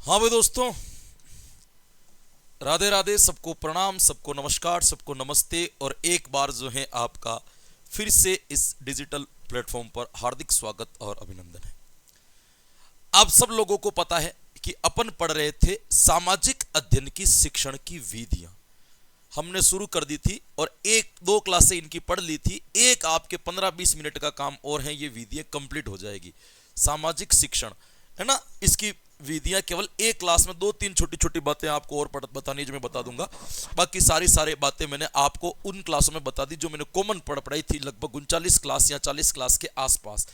हाँ भाई दोस्तों, राधे राधे, सबको प्रणाम, सबको नमस्कार, सबको नमस्ते। और एक बार जो है आपका फिर से इस डिजिटल प्लेटफॉर्म पर हार्दिक स्वागत और अभिनंदन है। आप सब लोगों को पता है कि अपन पढ़ रहे थे सामाजिक अध्ययन की शिक्षण की विधियां। हमने शुरू कर दी थी और एक दो क्लासें इनकी पढ़ ली थी। एक आपके 15-20 मिनट का काम और है, ये विधियां कंप्लीट हो जाएगी। सामाजिक शिक्षण है ना, इसकी विधियां केवल एक क्लास में 2-3 छोटी छोटी बातें आपको और बतानी है जो मैं बता दूंगा। बाकी सारी बातें मैंने आपको उन क्लासों में बता दी जो मैंने कॉमन पढ़ाई थी, लगभग 39 क्लास या 40 क्लास के आसपास।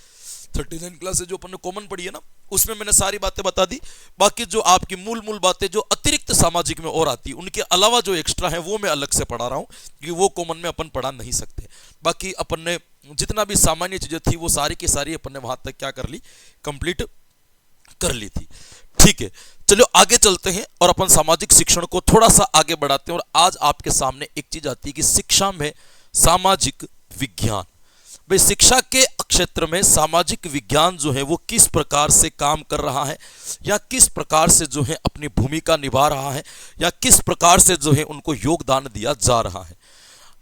39 क्लास जो अपन ने कॉमन पढ़ी है ना, उसमें मैंने सारी बातें बता दी। बाकी जो आपकी मूल बातें जो अतिरिक्त सामाजिक में और आती है, उनके अलावा जो एक्स्ट्रा है वो मैं अलग से पढ़ा रहा हूँ, क्योंकि वो कॉमन में अपन पढ़ा नहीं सकते। बाकी अपन ने जितना भी सामान्य चीजें थी वो सारी की सारी अपन ने वहां तक क्या कर ली, कंप्लीट कर ली थी। ठीक है, चलो आगे चलते हैं और अपन सामाजिक शिक्षण को थोड़ा सा आगे बढ़ाते हैं। और आज आपके सामने एक चीज आती है कि शिक्षा में सामाजिक विज्ञान। भाई, शिक्षा के क्षेत्र में सामाजिक विज्ञान जो है वो किस प्रकार से काम कर रहा है, या किस प्रकार से जो है अपनी भूमिका निभा रहा है, या किस प्रकार से जो है उनको योगदान दिया जा रहा है।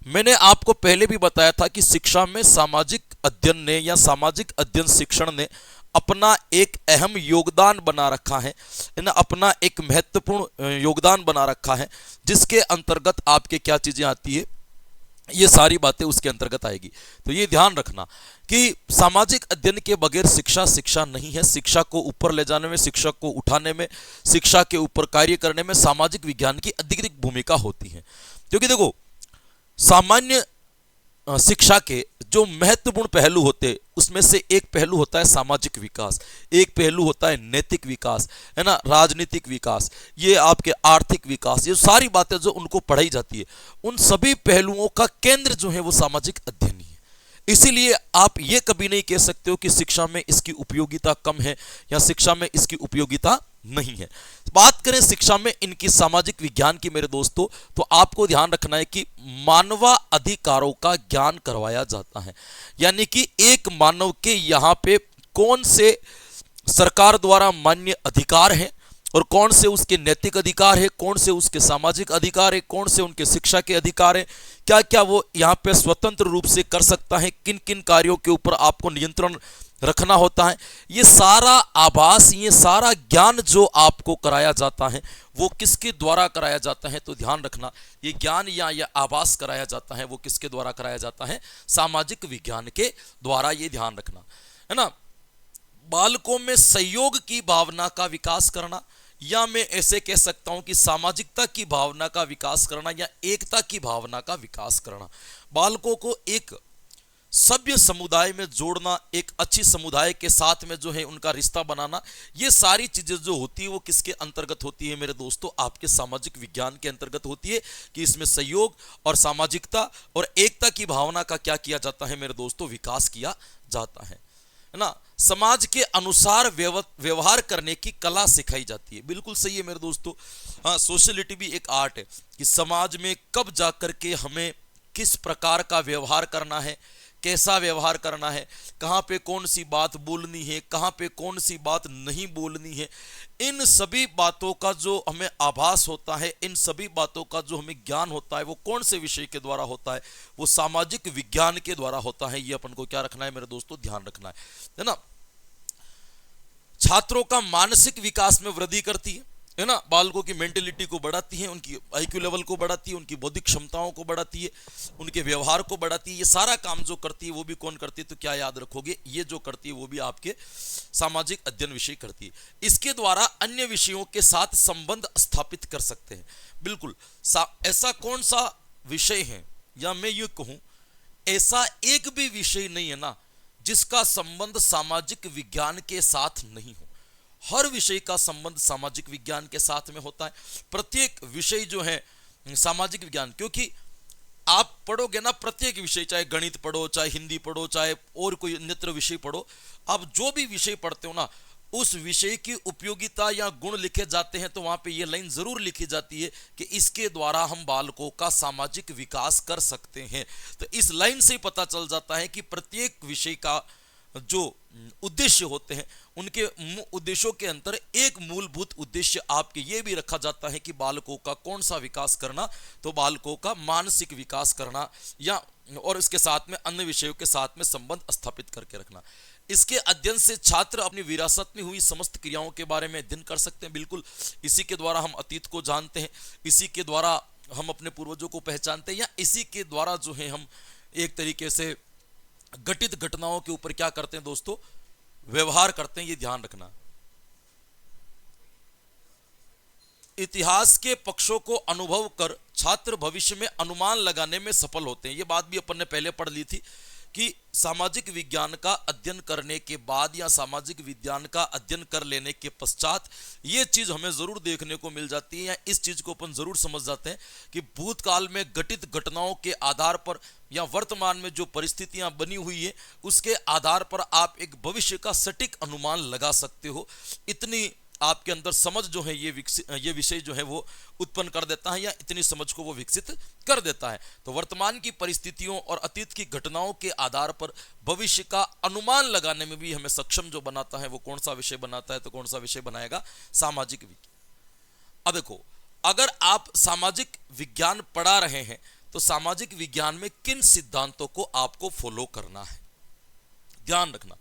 मैंने आपको पहले भी बताया था कि शिक्षा में सामाजिक अध्ययन ने या सामाजिक अध्ययन शिक्षण ने अपना एक अहम योगदान बना रखा है ना, अपना एक महत्वपूर्ण योगदान बना रखा है, जिसके अंतर्गत आपके क्या चीजें आती है, ये सारी बातें उसके अंतर्गत आएगी। तो ये ध्यान रखना कि सामाजिक अध्ययन के बगैर शिक्षा शिक्षा नहीं है। शिक्षा को ऊपर ले जाने में, शिक्षा को उठाने में, शिक्षा के ऊपर कार्य करने में सामाजिक विज्ञान की अधिक भूमिका होती है। क्योंकि देखो, सामान्य शिक्षा के जो महत्वपूर्ण पहलू होते, उसमें से एक पहलू होता है सामाजिक विकास, एक पहलू होता है नैतिक विकास, है ना, राजनीतिक विकास, ये आपके आर्थिक विकास, ये सारी बातें जो उनको पढ़ाई जाती है, उन सभी पहलुओं का केंद्र जो है वो सामाजिक अध्ययन ही है। इसीलिए आप ये कभी नहीं कह सकते हो कि शिक्षा में इसकी उपयोगिता कम है या शिक्षा में इसकी उपयोगिता नहीं है। बात करें शिक्षा में इनकी सामाजिक विज्ञान की मेरे दोस्तों, तो आपको ध्यान रखना है कि मानवा अधिकारों का ज्ञान करवाया जाता है। यानी कि एक मानव के यहाँ पे कौन से सरकार द्वारा मान्य अधिकार हैं, और कौन से उसके नैतिक अधिकार है, कौन से उसके सामाजिक अधिकार है, कौन से उनके शिक्षा के अधिकार है, क्या क्या वो यहाँ पे स्वतंत्र रूप से कर सकता है, किन किन कार्यों के ऊपर आपको नियंत्रण रखना होता है। ये सारा आभास, ये सारा ज्ञान जो आपको कराया जाता है वो किसके द्वारा कराया जाता है, तो ध्यान रखना, ये ज्ञान या ये आभास कराया जाता है वो किसके द्वारा कराया जाता है, सामाजिक विज्ञान के द्वारा। ये ध्यान रखना है ना। बालकों में सहयोग की भावना का विकास करना, या मैं ऐसे कह सकता हूं कि सामाजिकता की भावना का विकास करना, या एकता की भावना का विकास करना। बालकों को एक सभ्य समुदाय में जोड़ना, एक अच्छी समुदाय के साथ में जो है उनका रिश्ता बनाना, ये सारी चीजें जो होती है वो किसके अंतर्गत होती है मेरे दोस्तों, आपके सामाजिक विज्ञान के अंतर्गत होती है। कि इसमें सहयोग और सामाजिकता और एकता की भावना का क्या किया जाता है मेरे दोस्तों, विकास किया जाता है ना। समाज के अनुसार व्यवहार करने की कला सिखाई जाती है। बिल्कुल सही है मेरे दोस्तों। हाँ, सोशलिटी भी एक आर्ट है कि समाज में कब जाकर के हमें किस प्रकार का व्यवहार करना है, कैसा व्यवहार करना है, कहाँ पे कौन सी बात बोलनी है, कहाँ पे कौन सी बात नहीं बोलनी है, इन सभी बातों का जो हमें आभास होता है, इन सभी बातों का जो हमें ज्ञान होता है, वो कौन से विषय के द्वारा होता है, वो सामाजिक विज्ञान के द्वारा होता है। ये अपन को क्या रखना है मेरे दोस्तों, ध्यान रखना है ना। छात्रों का मानसिक विकास में वृद्धि करती है ना, बालकों की मेंटेलिटी को बढ़ाती है, उनकी आईक्यू लेवल को बढ़ाती है, उनकी बौद्धिक क्षमताओं को बढ़ाती है, उनके व्यवहार को बढ़ाती है। ये सारा काम जो करती है वो भी कौन करती है, तो क्या याद रखोगे, ये जो करती है वो भी आपके सामाजिक अध्ययन विषय करती है। इसके द्वारा अन्य विषयों के साथ संबंध स्थापित कर सकते हैं। बिल्कुल, ऐसा कौन सा विषय है, या मैं ये कहूं ऐसा एक भी विषय नहीं है ना जिसका संबंध सामाजिक विज्ञान के साथ नहीं हो। हर विषय का संबंध सामाजिक विज्ञान के साथ में होता है। प्रत्येक विषय जो है सामाजिक विज्ञान, क्योंकि आप पढ़ोगे ना प्रत्येक विषय, चाहे गणित पढ़ो, चाहे हिंदी पढ़ो, चाहे और कोई अन्य विषय पढ़ो, आप जो भी विषय पढ़ते हो ना, उस विषय की उपयोगिता या गुण लिखे जाते हैं तो वहां पे ये लाइन जरूर लिखी जाती है कि इसके द्वारा हम बालकों का सामाजिक विकास कर सकते हैं। तो इस लाइन से पता चल जाता है कि प्रत्येक विषय का जो उद्देश्य होते हैं, उनके उद्देश्यों के अंदर एक मूलभूत उद्देश्य आपके ये भी रखा जाता है कि बालकों का कौन सा विकास करना, तो बालकों का मानसिक विकास करना या और इसके साथ में अन्य विषयों के साथ में संबंध स्थापित करके रखना। इसके अध्ययन से छात्र अपनी विरासत में हुई समस्त क्रियाओं के बारे में अध्ययन कर सकते हैं। बिल्कुल इसी के द्वारा हम अतीत को जानते हैं, इसी के द्वारा हम अपने पूर्वजों को पहचानते हैं, या इसी के द्वारा जो है हम एक तरीके से घटित घटनाओं के ऊपर क्या करते हैं दोस्तों, व्यवहार करते हैं। ये ध्यान रखना। इतिहास के पक्षों को अनुभव कर छात्र भविष्य में अनुमान लगाने में सफल होते हैं। ये बात भी अपन ने पहले पढ़ ली थी कि सामाजिक विज्ञान का अध्ययन करने के बाद या सामाजिक विज्ञान का अध्ययन कर लेने के पश्चात ये चीज हमें जरूर देखने को मिल जाती है, या इस चीज को अपन जरूर समझ जाते हैं कि भूतकाल में घटित घटनाओं के आधार पर या वर्तमान में जो परिस्थितियां बनी हुई है उसके आधार पर आप एक भविष्य का सटीक अनुमान लगा सकते हो। इतनी आपके अंदर समझ जो है ये विषय जो है वो उत्पन्न कर देता है, या इतनी समझ को वो विकसित कर देता है। तो वर्तमान की परिस्थितियों और अतीत की घटनाओं के आधार पर भविष्य का अनुमान लगाने में भी हमें सक्षम जो बनाता है वो कौन सा विषय बनाता है, तो कौन सा विषय बनाएगा, सामाजिक विज्ञान। अब देखो, अगर आप सामाजिक विज्ञान पढ़ा रहे हैं तो सामाजिक विज्ञान में किन सिद्धांतों को आपको फॉलो करना है, ध्यान रखना।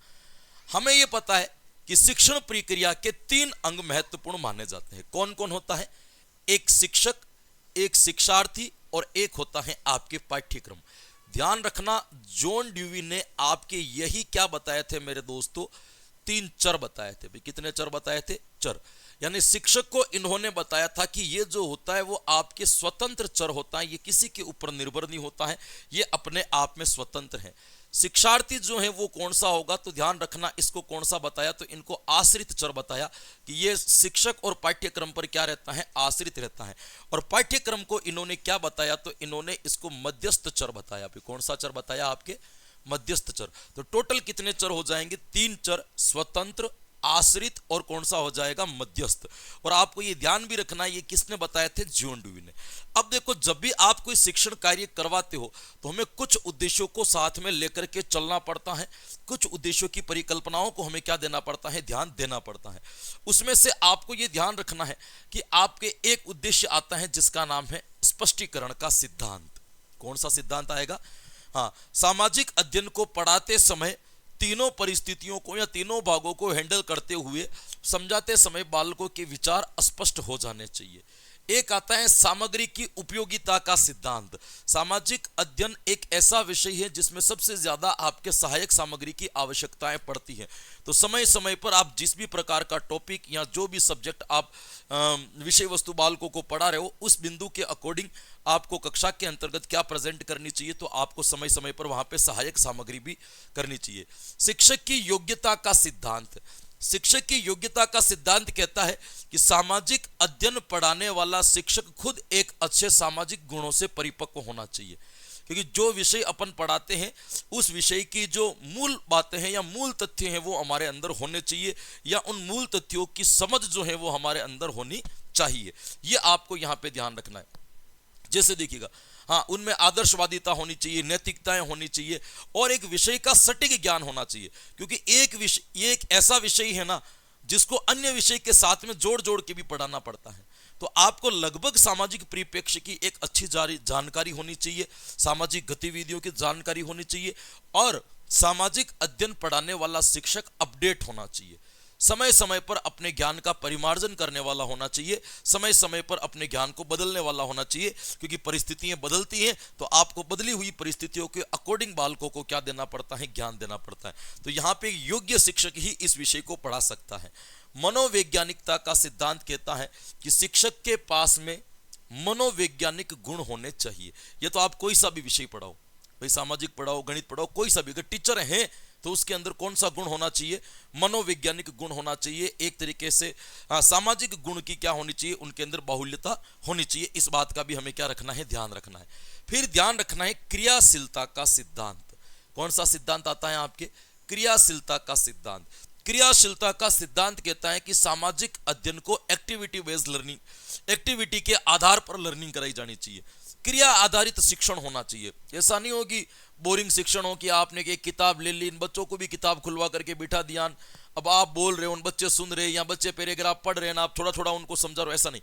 हमें यह पता है कि शिक्षण प्रक्रिया के 3 अंग महत्वपूर्ण माने जाते हैं। कौन कौन होता है? एक शिक्षक, एक शिक्षार्थी और एक होता है आपके पाठ्यक्रम। ध्यान रखना, जॉन ड्यूवी ने आपके यही क्या बताए थे मेरे दोस्तों, 3 चर बताए थे। भाई कितने चर बताए थे? चर। यानी शिक्षक को इन्होंने बताया था कि ये जो होता है वो आपके स्वतंत्र चर होता है, ये किसी के ऊपर निर्भर नहीं होता है, ये अपने आप में स्वतंत्र है। शिक्षार्थी जो है वो कौन सा होगा, तो ध्यान रखना, इसको कौन सा बताया, तो इनको आश्रित चर बताया कि ये शिक्षक और पाठ्यक्रम पर क्या रहता है, आश्रित रहता है। और पाठ्यक्रम को इन्होंने क्या बताया, तो इन्होंने इसको मध्यस्थ चर बताया। फिर कौन सा चर बताया? आपके मध्यस्थ चर। तो टोटल कितने चर हो जाएंगे? 3 चर, स्वतंत्र, आश्रित और कौन सा हो जाएगा, मध्यस्थ। और आपको ये ध्यान भी रखना, ये किसने बताए थे? जॉन ड्यूवी ने। अब देखो, जब भी आप कोई शिक्षण कार्य करवाते हो तो हमें कुछ उद्देश्यों को साथ में लेकर के चलना पड़ता है, कुछ उद्देश्यों की परिकल्पनाओं को हमें क्या देना पड़ता है, ध्यान देना पड़ता है। उसमें से आपको ये ध्यान रखना है कि आपके एक उद्देश्य आता है जिसका नाम है स्पष्टीकरण का सिद्धांत। कौन सा सिद्धांत आएगा? हाँ, सामाजिक अध्ययन को पढ़ाते समय तीनों परिस्थितियों को या तीनों भागों को हैंडल करते हुए समझाते समय बालकों के विचार स्पष्ट हो जाने चाहिए। एक आता है सामग्री की उपयोगिता का सिद्धांत। सामाजिक अध्ययन एक ऐसा विषय है जिसमें सबसे ज्यादा आपके सहायक सामग्री की आवश्यकताएं पड़ती हैं। तो समय समय पर आप जिस भी प्रकार का टॉपिक या जो भी सब्जेक्ट आप विषय वस्तु बालकों को पढ़ा रहे हो, उस बिंदु के अकॉर्डिंग आपको कक्षा के अंतर्गत क्या प्रेजेंट करनी चाहिए, तो आपको समय समय पर वहां पे सहायक सामग्री भी करनी चाहिए। शिक्षक की योग्यता का सिद्धांत। शिक्षक की योग्यता का सिद्धांत कहता है कि सामाजिक अध्ययन पढ़ाने वाला शिक्षक खुद एक अच्छे सामाजिक गुणों से परिपक्व होना चाहिए। क्योंकि जो विषय अपन पढ़ाते हैं उस विषय की जो मूल बातें हैं या मूल तथ्य हैं वो हमारे अंदर होने चाहिए, या उन मूल तथ्यों की समझ जो है वो हमारे अंदर होनी चाहिए। ये आपको यहाँ पे ध्यान रखना है। जैसे देखिएगा, हाँ, उनमें आदर्शवादिता होनी चाहिए, नैतिकताएं होनी चाहिए और एक विषय का सटीक ज्ञान होना चाहिए। क्योंकि ये एक ऐसा विषय है ना जिसको अन्य विषय के साथ में जोड़ जोड़ के भी पढ़ाना पड़ता है। तो आपको लगभग सामाजिक परिप्रेक्ष्य की एक अच्छी जानकारी होनी चाहिए, सामाजिक गतिविधियों की जानकारी होनी चाहिए, और सामाजिक अध्ययन पढ़ाने वाला शिक्षक अपडेट होना चाहिए। समय समय पर अपने ज्ञान का परिमार्जन करने वाला होना चाहिए, समय समय पर अपने ज्ञान को बदलने वाला होना चाहिए। क्योंकि परिस्थितियां बदलती हैं तो आपको बदली हुई परिस्थितियों के अकॉर्डिंग बालकों को क्या देना पड़ता है, ज्ञान देना पड़ता है। तो यहाँ पे योग्य शिक्षक ही इस विषय को पढ़ा सकता है। मनोवैज्ञानिकता का सिद्धांत कहता है कि शिक्षक के पास में मनोवैज्ञानिक गुण होने चाहिए। ये तो आप कोई सा भी विषय पढ़ाओ, भाई सामाजिक पढ़ाओ, गणित पढ़ाओ, कोई सा भी, अगर टीचर हैं तो उसके अंदर कौन सा गुण होना चाहिए, मनोवैज्ञानिक गुण होना चाहिए। एक तरीके से सामाजिक गुण की क्या होनी चाहिए, उनके अंदर बाहुल्यता होनी चाहिए। इस बात का भी हमें क्या रखना है, ध्यान रखना है। फिर ध्यान रखना है क्रियाशीलता का सिद्धांत। कौन सा सिद्धांत आता है आपके, क्रियाशीलता का सिद्धांत। क्रियाशीलता का सिद्धांत कहता है कि सामाजिक अध्ययन को एक्टिविटी बेस्ड लर्निंग, एक्टिविटी के आधार पर लर्निंग कराई जानी चाहिए। क्रिया आधारित शिक्षण होना चाहिए। ऐसा नहीं होगी बोरिंग शिक्षण हो कि आपने एक किताब ले ली, इन बच्चों को भी किताब खुलवा करके बिठा दिया, अब आप बोल रहे हो, उन बच्चे सुन रहे हैं या बच्चे पैराग्राफ पढ़ रहे हैं ना, आप थोड़ा थोड़ा उनको समझा रहे हो, ऐसा नहीं।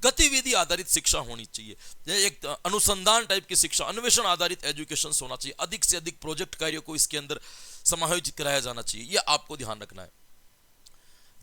गतिविधि आधारित शिक्षा होनी चाहिए, यह एक अनुसंधान टाइप की शिक्षा, अन्वेषण आधारित एजुकेशन होना चाहिए। अधिक से अधिक प्रोजेक्ट कार्यों को इसके अंदर समायोजित कराया जाना चाहिए, यह आपको ध्यान रखना है।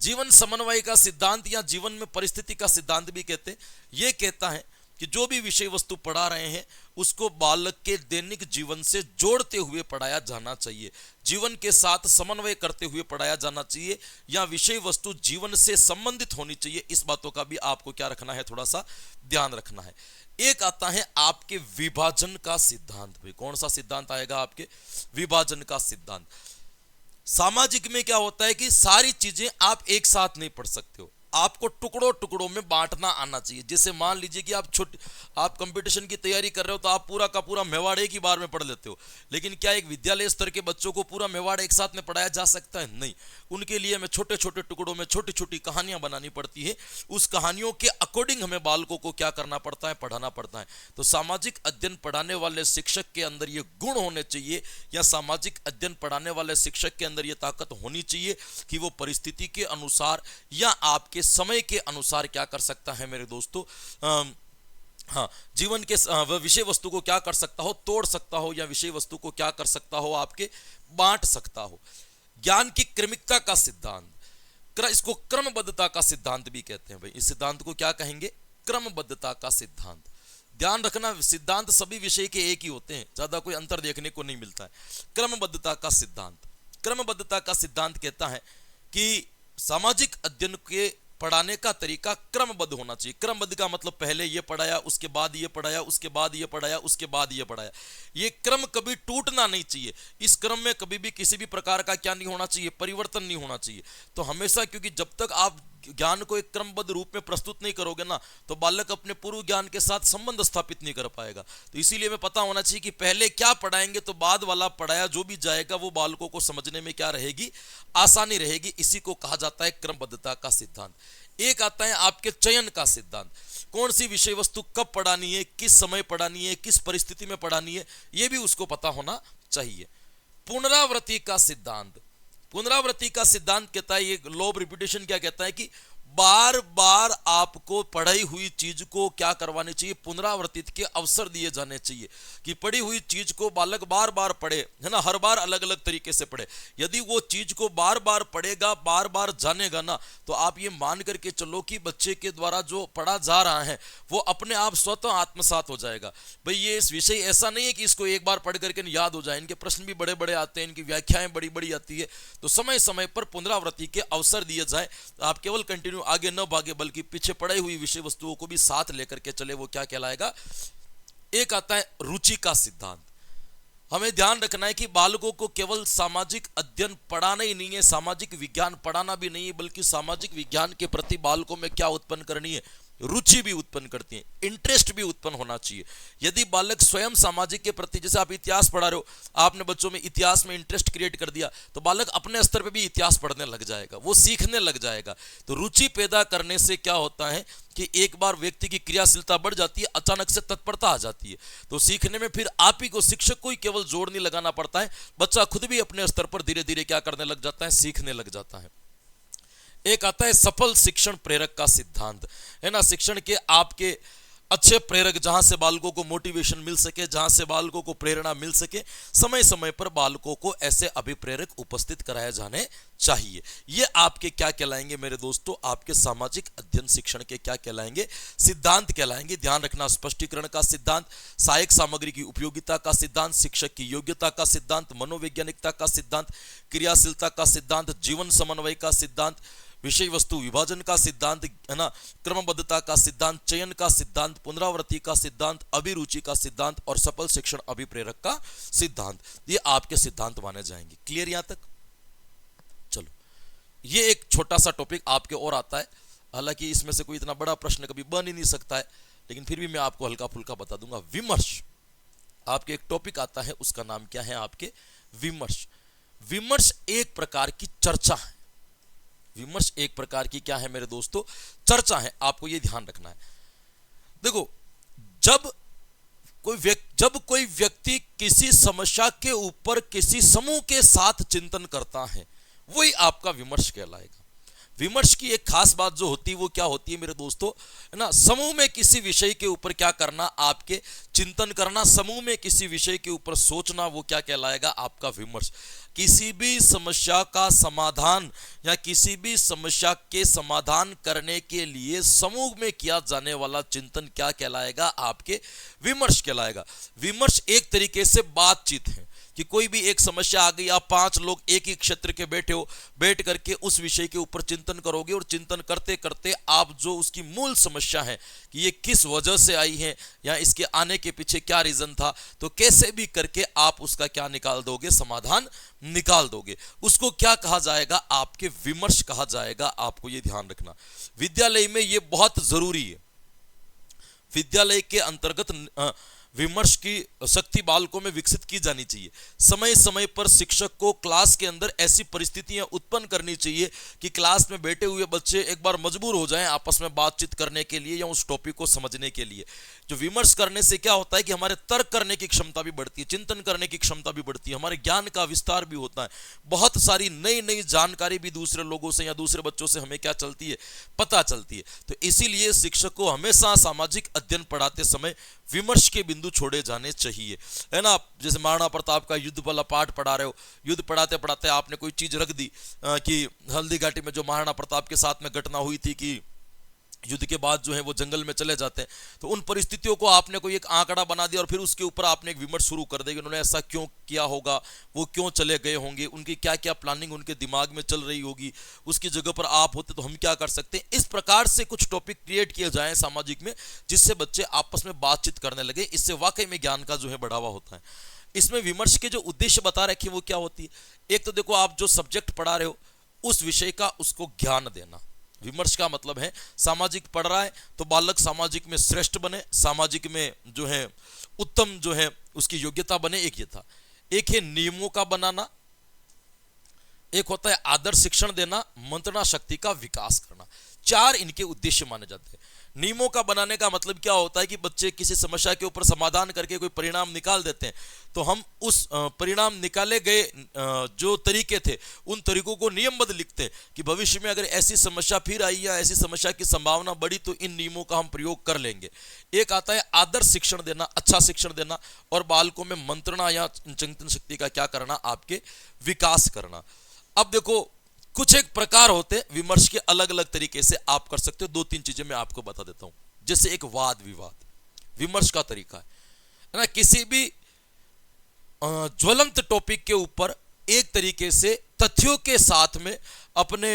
जीवन समन्वय का सिद्धांत या जीवन में परिस्थिति का सिद्धांत भी कहते हैं। यह कहता है कि जो भी विषय वस्तु पढ़ा रहे हैं उसको बालक के दैनिक जीवन से जोड़ते हुए पढ़ाया जाना चाहिए, जीवन के साथ समन्वय करते हुए पढ़ाया जाना चाहिए, या विषय वस्तु जीवन से संबंधित होनी चाहिए। इस बातों का भी आपको क्या रखना है, थोड़ा सा ध्यान रखना है। एक आता है आपके विभाजन का सिद्धांत। भाई कौन सा सिद्धांत आएगा, आपके विभाजन का सिद्धांत। सामाजिक में क्या होता है कि सारी चीजें आप एक साथ नहीं पढ़ सकते हो, आपको टुकड़ों टुकड़ों में बांटना आना चाहिए। जैसे मान लीजिए कि आप कंपटीशन की तैयारी कर रहे हो तो आप पूरा का पूरा मेवाड़ एक ही बार में पढ़ लेते हो, लेकिन क्या एक विद्यालय स्तर के बच्चों को पूरा मेवाड़ एक साथ में पढ़ाया जा सकता है? नहीं। उनके लिए हमें छोटे छोटे टुकड़ों में छोटी छोटी कहानियां बनानी पड़ती है, उस कहानियों के अकॉर्डिंग हमें बालकों को क्या करना पड़ता है, पढ़ाना पड़ता है। तो सामाजिक अध्ययन पढ़ाने वाले शिक्षक के अंदर ये गुण होने चाहिए, या सामाजिक अध्ययन पढ़ाने वाले शिक्षक के अंदर ये ताकत होनी चाहिए कि वो परिस्थिति के अनुसार या आपके समय के अनुसार क्या कर सकता है मेरे दोस्तों, हाँ, जीवन के विषय वस्तु को क्या कर सकता हो, तोड़ सकता हो, या विषय वस्तु को क्या कर सकता हो, आपके बांट सकता हो। ज्ञान की क्रमिकता का सिद्धांत, इसको क्रमबद्धता का सिद्धांत भी कहते हैं। भाई इस सिद्धांत को क्या कहेंगे, क्रमबद्धता का सिद्धांत। ध्यान रखना, सिद्धांत सभी विषय के एक ही होते हैं, ज्यादा कोई अंतर देखने को नहीं मिलता है। क्रमबद्धता का सिद्धांत, क्रमबद्धता का सिद्धांत कहता है कि सामाजिक अध्ययन के पढ़ाने का तरीका क्रमबद्ध होना चाहिए। क्रमबद्ध का मतलब पहले ये पढ़ाया, उसके बाद ये पढ़ाया, उसके बाद ये पढ़ाया, उसके बाद ये पढ़ाया। ये क्रम कभी टूटना नहीं चाहिए, इस क्रम में कभी भी किसी भी प्रकार का क्या नहीं होना चाहिए, परिवर्तन नहीं होना चाहिए। तो हमेशा, क्योंकि जब तक आप ज्ञान को एक क्रमबद्ध रूप में प्रस्तुत नहीं करोगे ना, तो बालक अपने पूर्व ज्ञान के साथ संबंध स्थापित नहीं कर पाएगा। तो इसीलिए हमें पता होना चाहिए कि पहले क्या पढ़ाएंगे, तो बाद वाला पढ़ाया जो भी जाएगा वो बालकों को समझने में क्या रहेगी, आसानी रहेगी। इसी को कहा जाता है क्रमबद्धता का सिद्धांत। एक आता है आपके चयन का सिद्धांत, कौन सी विषय वस्तु कब पढ़ानी है, किस समय पढ़ानी है, किस परिस्थिति में पढ़ानी है, यह भी उसको पता होना चाहिए। पुनरावृत्ति का सिद्धांत, पुनरावृत्ति का सिद्धांत कहता है, ये लॉ ऑफ रिपीटेशन क्या कहता है कि बार बार आपको पढ़ी हुई चीज को क्या करवानी चाहिए, पुनरावृत्ति के अवसर दिए जाने चाहिए, कि पढ़ी हुई चीज को बालक बार बार पढ़े, है ना, हर बार अलग अलग तरीके से पढ़े। यदि वो चीज को बार बार पढ़ेगा, बार बार जानेगा ना, तो आप ये मान करके चलो कि बच्चे के द्वारा जो पढ़ा जा रहा है वो अपने आप स्वतः आत्मसात हो जाएगा। भाई ये इस विषय ऐसा नहीं है कि इसको एक बार पढ़ करके याद हो जाए, इनके प्रश्न भी बड़े बड़े आते हैं, इनकी व्याख्याएं बड़ी बड़ी आती है। तो समय समय पर पुनरावृत्ति के अवसर दिए जाए, आप केवल कंटिन्यू आगे न भागे बल्कि पीछे पढ़ी हुई विषय वस्तुओं को भी साथ लेकर के चले, वो क्या कहलाएगा। एक आता है रुचि का सिद्धांत। हमें ध्यान रखना है कि बालकों को केवल सामाजिक अध्ययन पढ़ाना ही नहीं है, सामाजिक विज्ञान पढ़ाना भी नहीं है, बल्कि सामाजिक विज्ञान के प्रति बालकों में क्या उत्पन्न करनी है, रुचि भी उत्पन्न करती है, इंटरेस्ट भी उत्पन्न होना चाहिए। यदि बालक स्वयं सामाजिक के प्रति, जैसे आप इतिहास पढ़ा रहे हो, आपने बच्चों में इतिहास में इंटरेस्ट क्रिएट कर दिया, तो बालक अपने स्तर पे भी इतिहास पढ़ने लग जाएगा, वो सीखने लग जाएगा। तो रुचि पैदा करने से क्या होता है कि एक बार व्यक्ति की क्रियाशीलता बढ़ जाती है, अचानक से तत्परता आ जाती है। तो सीखने में फिर आप ही को, शिक्षक को ही केवल जोर नहीं लगाना पड़ता है, बच्चा खुद भी अपने स्तर पर धीरे धीरे क्या करने लग जाता है, सीखने लग जाता है। एक आता है सफल शिक्षण प्रेरक का सिद्धांत, है ना, शिक्षण के आपके अच्छे प्रेरक, जहां से बालकों को मोटिवेशन मिल सके, जहां से बालकों को प्रेरणा मिल सके, समय समय पर बालकों को ऐसे अभिप्रेरक उपस्थित कराए जाने चाहिए। ये आपके क्या कहलाएंगे मेरे दोस्तों, आपके सामाजिक अध्ययन शिक्षण के क्या कहलाएंगे, सिद्धांत कहलाएंगे। ध्यान रखना, स्पष्टीकरण का सिद्धांत, सहायक सामग्री की उपयोगिता का सिद्धांत, शिक्षक की योग्यता का सिद्धांत, मनोवैज्ञानिकता का सिद्धांत, क्रियाशीलता का सिद्धांत, जीवन समन्वय का सिद्धांत, विषय वस्तु विभाजन का सिद्धांत, है ना, क्रमबद्धता का सिद्धांत, चयन का सिद्धांत, पुनरावृत्ति का सिद्धांत, अभिरुचि का सिद्धांत और सफल शिक्षण अभिप्रेरक का सिद्धांत, ये आपके सिद्धांत माने जाएंगे। क्लियर यहां तक? चलो, ये एक छोटा सा टॉपिक आपके और आता है, हालांकि इसमें से कोई इतना बड़ा प्रश्न कभी बन ही नहीं सकता है, लेकिन फिर भी मैं आपको हल्का फुल्का बता दूंगा। विमर्श, आपके एक टॉपिक आता है, उसका नाम क्या है आपके, विमर्श। विमर्श एक प्रकार की चर्चा है, विमर्श एक प्रकार की क्या है मेरे दोस्तों, चर्चा है। आपको यह ध्यान रखना है। देखो, जब जब कोई व्यक्ति किसी समस्या के ऊपर किसी समूह के साथ चिंतन करता है, वही आपका विमर्श कहलाएगा। विमर्श की एक खास बात जो होती है वो क्या होती है मेरे दोस्तों, है ना, समूह में किसी विषय के ऊपर क्या करना, आपके चिंतन करना, समूह में किसी विषय के ऊपर सोचना, वो क्या कहलाएगा, आपका विमर्श। किसी भी समस्या का समाधान या किसी भी समस्या के समाधान करने के लिए समूह में किया जाने वाला चिंतन क्या कहलाएगा, आपके विमर्श कहलाएगा। विमर्श एक तरीके से बातचीत है कि कोई भी एक समस्या आ गई, आप 5 लोग एक ही क्षेत्र के बैठे हो, बैठ करके उस विषय के ऊपर चिंतन करोगे और चिंतन करते करते आप जो उसकी मूल समस्या है कि ये किस वजह से आई है या इसके आने के पीछे क्या रीजन था, तो कैसे भी करके आप उसका क्या निकाल दोगे, समाधान निकाल दोगे। उसको क्या कहा जाएगा, आपके विमर्श कहा जाएगा। आपको ये ध्यान रखना, विद्यालय में ये बहुत जरूरी है। विद्यालय के अंतर्गत विमर्श की शक्ति बालकों में विकसित की जानी चाहिए। समय समय पर शिक्षक को क्लास के अंदर ऐसी परिस्थितियां उत्पन्न करनी चाहिए कि क्लास में बैठे हुए बच्चे एक बार मजबूर हो जाएं आपस में बातचीत करने के लिए या उस टॉपिक को समझने के लिए। जो विमर्श करने से क्या होता है कि हमारे तर्क करने की क्षमता भी बढ़ती है, चिंतन करने की क्षमता भी बढ़ती है, हमारे ज्ञान का विस्तार भी होता है, बहुत सारी नई नई जानकारी भी दूसरे लोगों से या दूसरे बच्चों से हमें क्या चलती है, पता चलती है। तो इसीलिए शिक्षक को हमेशा सामाजिक अध्ययन पढ़ाते समय विमर्श के बिंदु छोड़े जाने चाहिए, है ना। जैसे महाराणा प्रताप का युद्ध वाला पाठ पढ़ा रहे हो, युद्ध पढ़ाते पढ़ाते आपने कोई चीज रख दी कि हल्दी घाटी में जो महाराणा प्रताप के साथ में घटना हुई थी कि युद्ध के बाद जो है वो जंगल में चले जाते हैं, तो उन परिस्थितियों को आपने कोई एक आंकड़ा बना दिया और फिर उसके ऊपर आपने एक विमर्श शुरू कर दिया कि उन्होंने ऐसा क्यों किया होगा, वो क्यों चले गए होंगे, उनकी क्या क्या प्लानिंग उनके दिमाग में चल रही होगी, उसकी जगह पर आप होते तो हम क्या कर सकते हैं। इस प्रकार से कुछ टॉपिक क्रिएट किए जाए सामाजिक में, जिससे बच्चे आपस में बातचीत करने लगे। इससे वाकई में ज्ञान का जो है बढ़ावा होता है। इसमें विमर्श के जो उद्देश्य बता रखे वो क्या होती है, एक तो देखो आप जो सब्जेक्ट पढ़ा रहे हो उस विषय का उसको ज्ञान देना। विमर्श का मतलब है सामाजिक पढ़ रहा है तो बालक सामाजिक में श्रेष्ठ बने, सामाजिक में जो है उत्तम जो है उसकी योग्यता बने, एक ये था। एक है नियमों का बनाना, एक होता है आदर्श शिक्षण देना, मंत्रणा शक्ति का विकास करना। 4 इनके उद्देश्य माने जाते हैं। नियमों का बनाने का मतलब क्या होता है कि बच्चे किसी समस्या के ऊपर समाधान करके कोई परिणाम निकाल देते हैं, तो हम उस परिणाम निकाले गए जो तरीके थे उन तरीकों को नियमबद्ध लिखते हैं कि भविष्य में अगर ऐसी समस्या फिर आई या ऐसी समस्या की संभावना बढ़ी तो इन नियमों का हम प्रयोग कर लेंगे। एक आता है आदर्श शिक्षण देना, अच्छा शिक्षण देना, और बालकों में मंत्रणा या चिंतन शक्ति का क्या करना, आपके विकास करना। अब देखो कुछ एक प्रकार होते विमर्श के, अलग अलग तरीके से आप कर सकते हो। 2-3 चीजें मैं आपको बता देता हूं। जैसे एक वाद विवाद विमर्श का तरीका है ना, किसी भी ज्वलंत टॉपिक के ऊपर एक तरीके से तथ्यों के साथ में अपने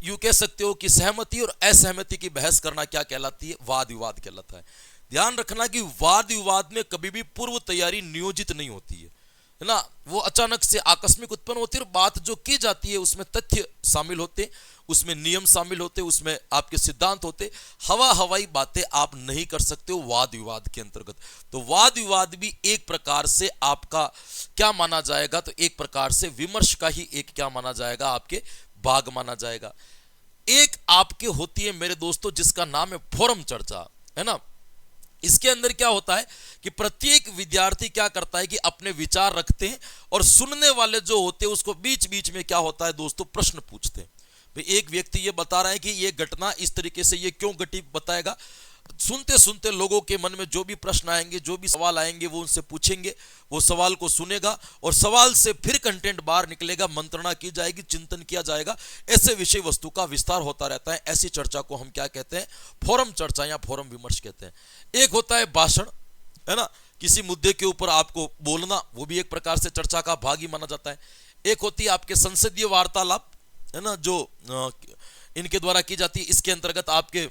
यूं कह सकते हो कि सहमति और असहमति की बहस करना क्या कहलाती है, वाद विवाद कहलाता है। ध्यान रखना कि वाद विवाद में कभी भी पूर्व तैयारी नियोजित नहीं होती है ना, वो अचानक से आकस्मिक उत्पन्न होती है। और बात जो की जाती है उसमें तथ्य शामिल होते, उसमें नियम शामिल होते, उसमें आपके सिद्धांत होते। हवा हवाई बातें आप नहीं कर सकते हो वाद विवाद के अंतर्गत। तो वाद विवाद भी एक प्रकार से आपका क्या माना जाएगा, तो एक प्रकार से विमर्श का ही एक क्या माना जाएगा, आपके भाग माना जाएगा। एक आपके होती है मेरे दोस्तों जिसका नाम है फोरम चर्चा, है ना। इसके अंदर क्या होता है कि प्रत्येक विद्यार्थी क्या करता है कि अपने विचार रखते हैं और सुनने वाले जो होते हैं उसको बीच बीच में क्या होता है दोस्तों, प्रश्न पूछते हैं। भाई एक व्यक्ति ये बता रहा है कि ये घटना इस तरीके से ये क्यों घटी, बताएगा। सुनते सुनते लोगों के मन में जो भी प्रश्न आएंगे, जो भी सवाल आएंगे, वो उनसे पूछेंगे, वो सवाल को सुनेगा और सवाल से फिर कंटेंट बाहर निकलेगा, मंत्रणा की जाएगी, चिंतन किया जाएगा। ऐसे विषय वस्तु का विस्तार होता रहता है। ऐसी चर्चा को हम क्या कहते हैं, फोरम चर्चा या फोरम विमर्श कहते हैं। एक होता है भाषण, है ना, किसी मुद्दे के ऊपर आपको बोलना, वो भी एक प्रकार से चर्चा का भाग ही माना जाता है। एक होती है आपके संसदीय वार्तालाप, है ना, जो इनके द्वारा की जाती है। इसके अंतर्गत आपके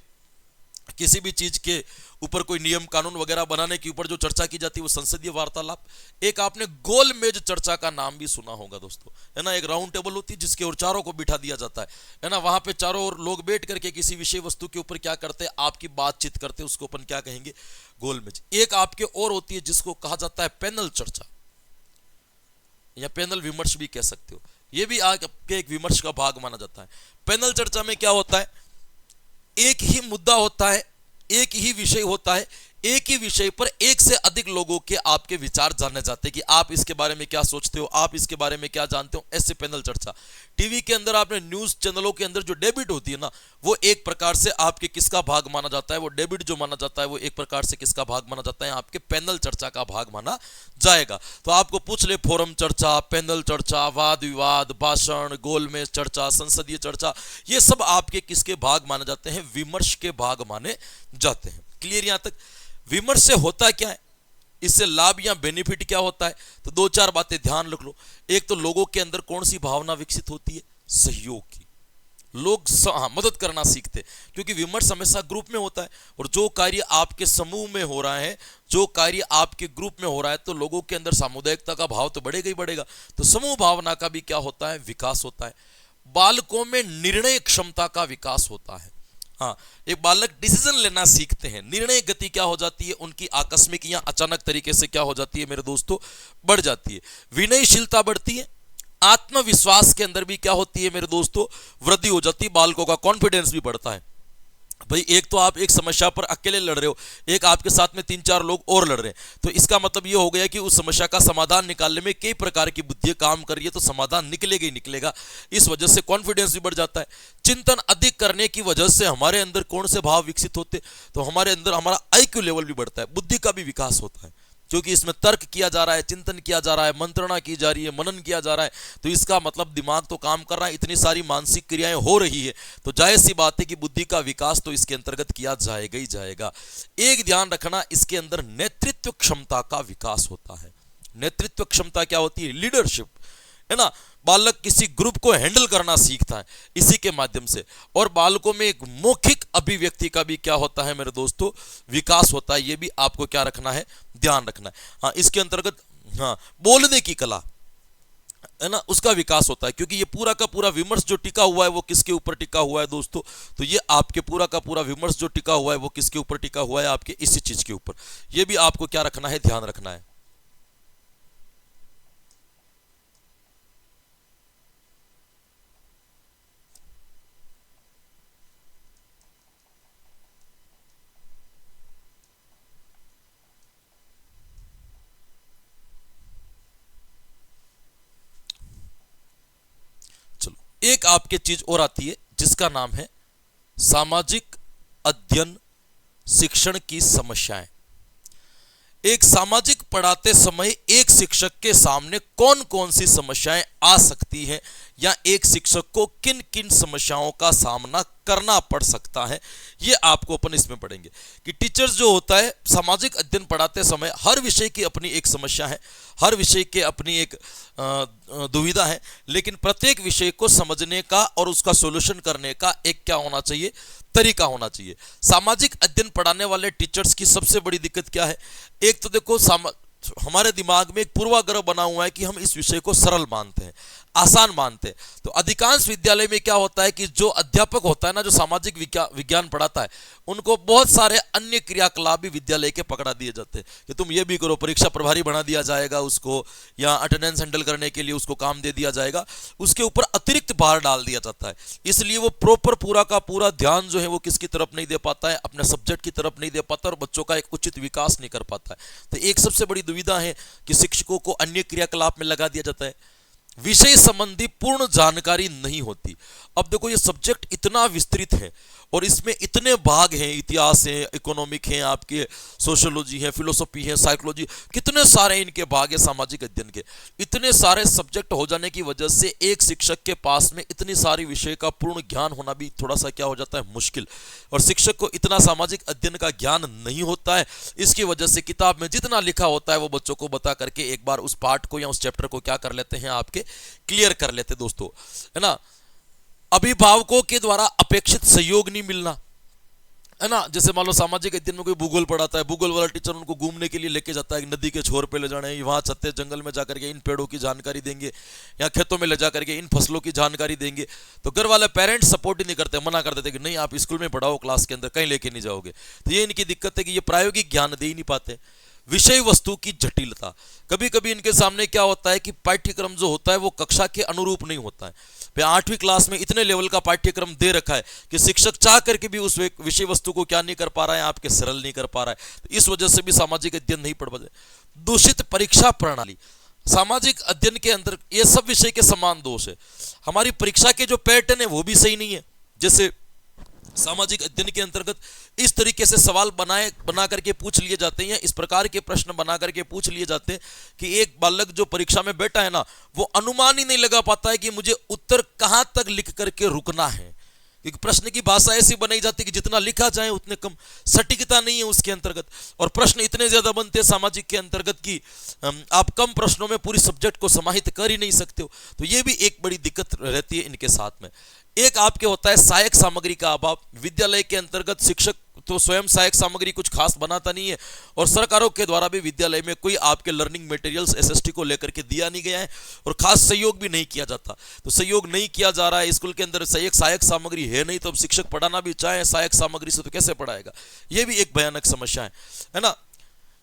किसी भी चीज के ऊपर कोई नियम कानून वगैरह बनाने के ऊपर जो चर्चा की जाती है वो संसदीय वार्तालाप। एक आपने गोल मेज चर्चा का नाम भी सुना होगा दोस्तों, है ना। एक राउंड टेबल होती है जिसके और चारों को बिठा दिया जाता है ना। वहां पे चारों ओर लोग बैठ करके किसी विषय वस्तु के ऊपर क्या करते हैं, आपकी बातचीत करते हैं, उसको अपन क्या कहेंगे, गोल मेज। एक आपके और होती है जिसको कहा जाता है पैनल चर्चा या पैनल विमर्श भी कह सकते हो। ये भी आपके एक विमर्श का भाग माना जाता है। पैनल चर्चा में क्या होता है, एक ही मुद्दा होता है, एक ही विषय होता है, एक ही विषय पर एक से अधिक लोगों के आपके विचार जाने जाते हैं कि आप इसके बारे में क्या सोचते हो, आप इसके बारे में क्या जानते हो, ऐसे पैनल चर्चा। टीवी के अंदर आपने न्यूज चैनलों के अंदर जो डेबिट होती है ना, वो एक प्रकार से आपके किसका भाग माना जाता है, वो डेबिट जो माना जाता है वो एक प्रकार से किसका भाग माना जाता है, आपके पैनल चर्चा का भाग माना जाएगा। तो आपको पूछ ले फोरम चर्चा, पैनल चर्चा, वाद विवाद, भाषण, गोलमेज चर्चा, संसदीय चर्चा, ये सब आपके किसके भाग माने जाते हैं, विमर्श के भाग माने जाते हैं। क्लियर यहां तक? विमर्श से होता क्या है, इससे लाभ या बेनिफिट क्या होता है, तो दो चार बातें ध्यान रख लो। एक तो लोगों के अंदर कौन सी भावना विकसित होती है, सहयोग की। लोग मदद करना सीखते हैं, क्योंकि विमर्श हमेशा ग्रुप में होता है, और जो कार्य आपके समूह में हो रहा है, जो कार्य आपके ग्रुप में हो रहा है, तो लोगों के अंदर सामुदायिकता का भाव तो बढ़ेगा ही बढ़ेगा। तो समूह भावना का भी क्या होता है, विकास होता है। बालकों में निर्णय क्षमता का विकास होता है। हाँ, एक बालक डिसीजन लेना सीखते हैं, निर्णय गति क्या हो जाती है उनकी, आकस्मिक या अचानक तरीके से क्या हो जाती है मेरे दोस्तों, बढ़ जाती है। विनयशीलता बढ़ती है, आत्मविश्वास के अंदर भी क्या होती है मेरे दोस्तों, वृद्धि हो जाती है, बालकों का कॉन्फिडेंस भी बढ़ता है। भाई एक तो आप एक समस्या पर अकेले लड़ रहे हो, एक आपके साथ में 3-4 लोग और लड़ रहे हैं, तो इसका मतलब ये हो गया कि उस समस्या का समाधान निकालने में कई प्रकार की बुद्धि काम कर रही है, तो समाधान निकलेगा ही निकलेगा। इस वजह से कॉन्फिडेंस भी बढ़ जाता है। चिंतन अधिक करने की वजह से हमारे अंदर कौन से भाव विकसित होते, तो हमारे अंदर हमारा आईक्यू लेवल भी बढ़ता है, बुद्धि का भी विकास होता है, क्योंकि इसमें तर्क किया जा रहा है, चिंतन किया जा रहा है, मंत्रणा की जा रही है, मनन किया जा रहा है, तो इसका मतलब दिमाग तो काम कर रहा है, इतनी सारी मानसिक क्रियाएं हो रही है, तो जाहिर सी बात है कि बुद्धि का विकास तो इसके अंतर्गत किया जाएगा ही जाएगा। एक ध्यान रखना, इसके अंदर नेतृत्व क्षमता का विकास होता है। नेतृत्व क्षमता क्या होती है, लीडरशिप, है ना। बालक किसी ग्रुप को हैंडल करना सीखता है इसी के माध्यम से, और बालकों में एक मौखिक अभिव्यक्ति का भी क्या होता है मेरे दोस्तों, विकास होता है। ये भी आपको क्या रखना है, ध्यान रखना है। हाँ, इसके अंतर्गत हाँ बोलने की कला, है ना, उसका विकास होता है, क्योंकि ये पूरा का पूरा विमर्श जो टिका हुआ है वो किसके ऊपर टिका हुआ है दोस्तों, तो ये आपके पूरा का पूरा विमर्श जो टिका हुआ है वो किसके ऊपर टिका हुआ है, आपके इसी चीज के ऊपर। ये भी आपको क्या रखना है, ध्यान रखना है। एक आपके चीज और आती है जिसका नाम है सामाजिक अध्ययन शिक्षण की समस्याएं। एक सामाजिक पढ़ाते समय एक शिक्षक के सामने कौन कौन सी समस्याएं आ सकती हैं, या एक शिक्षक को किन किन समस्याओं का सामना करना पड़ सकता है, ये आपको अपन इसमें पढ़ेंगे। कि टीचर्स जो होता है सामाजिक अध्ययन पढ़ाते समय हर विषय की अपनी एक समस्या है, हर विषय के अपनी एक दुविधा है, लेकिन प्रत्येक विषय को समझने का और उसका सॉल्यूशन करने का एक क्या होना चाहिए, तरीका होना चाहिए। सामाजिक अध्ययन पढ़ाने वाले टीचर्स की सबसे बड़ी दिक्कत क्या है, एक तो देखो हमारे दिमाग में एक पूर्वाग्रह बना हुआ है कि हम इस विषय को सरल मानते हैं, आसान मानते हैं। तो अधिकांश विद्यालय में क्या होता है कि जो अध्यापक होता है ना, जो सामाजिक विज्ञान पढ़ाता है, उनको बहुत सारे अन्य क्रियाकलाप भी विद्यालय के पकड़ा दिए जाते हैं कि तुम ये भी करो, परीक्षा प्रभारी बना दिया जाएगा उसको, या अटेंडेंस हैंडल करने के लिए उसको काम दे दिया जाएगा, उसके ऊपर अतिरिक्त भार डाल दिया जाता है। इसलिए वो प्रॉपर पूरा का पूरा ध्यान जो है वो किसकी तरफ नहीं दे पाता है, अपने सब्जेक्ट की तरफ नहीं दे पाता, और बच्चों का एक उचित विकास नहीं कर पाता है। तो एक सबसे बड़ी दुविधा है कि शिक्षकों को अन्य क्रियाकलाप में लगा दिया जाता है, विषय संबंधी पूर्ण जानकारी नहीं होती। अब देखो ये सब्जेक्ट इतना विस्तृत है और इसमें इतने भाग हैं, इतिहास है, इकोनॉमिक है, आपके सोशियोलॉजी है, फिलोसफी है, साइकोलॉजी, कितने सारे इनके भाग है सामाजिक अध्ययन के। इतने सारे सब्जेक्ट हो जाने की वजह से एक शिक्षक के पास में इतनी सारी विषय का पूर्ण ज्ञान होना भी थोड़ा सा क्या हो जाता है, मुश्किल। और शिक्षक को इतना सामाजिक अध्ययन का ज्ञान नहीं होता है, इसकी वजह से किताब में जितना लिखा होता है वो बच्चों को बता करके एक बार उस पार्ट को या उस चैप्टर को क्या कर लेते हैं, आपके क्लियर कर लेते दोस्तों, है ना। अभिभावकों के द्वारा अपेक्षित सहयोग नहीं मिलना, है ना। जैसे मान लो सामाजिक अध्ययन में कोई भूगोल पढ़ाता है, भूगोल वाला टीचर उनको घूमने के लिए लेके जाता है, नदी के छोर पे ले जाना है, वहां छत्ते जंगल में जाकर के इन पेड़ों की जानकारी देंगे, या खेतों में ले जाकर के इन फसलों की जानकारी देंगे। तो घर वाले पेरेंट्स सपोर्ट ही नहीं करते, मना कर देते कि नहीं आप स्कूल में पढ़ाओ, क्लास के अंदर कहीं लेके नहीं जाओगे। तो ये इनकी दिक्कत है कि ये प्रायोगिक ज्ञान दे ही नहीं पाते। विषय वस्तु की जटिलता। कभी कभी इनके सामने क्या होता है कि पाठ्यक्रम जो होता है वो कक्षा के अनुरूप नहीं होता है। भाई 8वीं क्लास में इतने लेवल का पाठ्यक्रम दे रखा है कि शिक्षक चाह करके भी उस विषय वस्तु को क्या नहीं कर पा रहा है, आपके सरल नहीं कर पा रहा है। तो इस वजह से भी सामाजिक अध्ययन नहीं पढ़ पाते। दूषित परीक्षा प्रणाली, सामाजिक अध्ययन के अंदर ये सब विषय के समान दोष है। हमारी परीक्षा के जो पैटर्न है वो भी सही नहीं है। जैसे सामाजिक अध्ययन के अंतर्गत इस तरीके से सवाल बना करके पूछ लिए जाते हैं, या इस प्रकार के प्रश्न बना करके पूछ लिए जाते हैं कि एक बालक जो परीक्षा में बैठा है ना, वो अनुमान ही नहीं लगा पाता है कि मुझे उत्तर कहां तक लिख करके रुकना है, क्योंकि प्रश्न की भाषा ऐसी बनाई जाती है कि जितना लिखा जाए उतने कम, सटीकता नहीं है उसके अंतर्गत। और प्रश्न इतने ज्यादा बनते हैं सामाजिक के अंतर्गत कि आप कम प्रश्नों में पूरी सब्जेक्ट को समाहित कर ही नहीं सकते हो। तो ये भी एक बड़ी दिक्कत रहती है इनके साथ में। एक आपके होता है सहायक सामग्री का अभाव। विद्यालय के अंतर्गत शिक्षक तो स्वयं सहायक सामग्री कुछ खास बनाता नहीं है, और सरकारों के द्वारा भी विद्यालय में कोई आपके लर्निंग मटेरियल्स एसएसटी को लेकर के दिया नहीं गया है, और खास सहयोग भी नहीं किया जाता। तो सहयोग नहीं किया जा रहा है, स्कूल के अंदर सहायक सामग्री है नहीं, तो अब शिक्षक पढ़ाना भी चाहे सहायक सामग्री से तो कैसे पढ़ाएगा। यह भी एक भयानक समस्या है ना।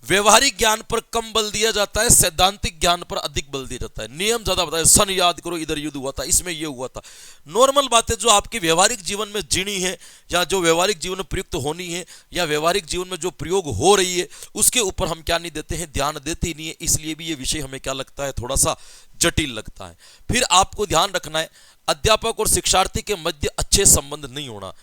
व्यवहारिक ज्ञान पर कम बल दिया जाता है, सैद्धांतिक ज्ञान पर अधिक बल दिया जाता है। नियम ज्यादा बताया, सन याद करो, इधर युद्ध हुआ था, इसमें ये हुआ था। नॉर्मल बातें जो आपके व्यवहारिक जीवन में जीनी है, या जो व्यवहारिक जीवन में प्रयुक्त होनी है, या व्यवहारिक जीवन में जो प्रयोग हो रही है, उसके ऊपर हम क्या नहीं देते हैं, ध्यान देते ही नहीं है। इसलिए भी ये विषय हमें क्या लगता है, थोड़ा सा जटिल लगता है। फिर आपको ध्यान रखना है, अध्यापक और शिक्षार्थी के मध्य अच्छे संबंध नहीं होना।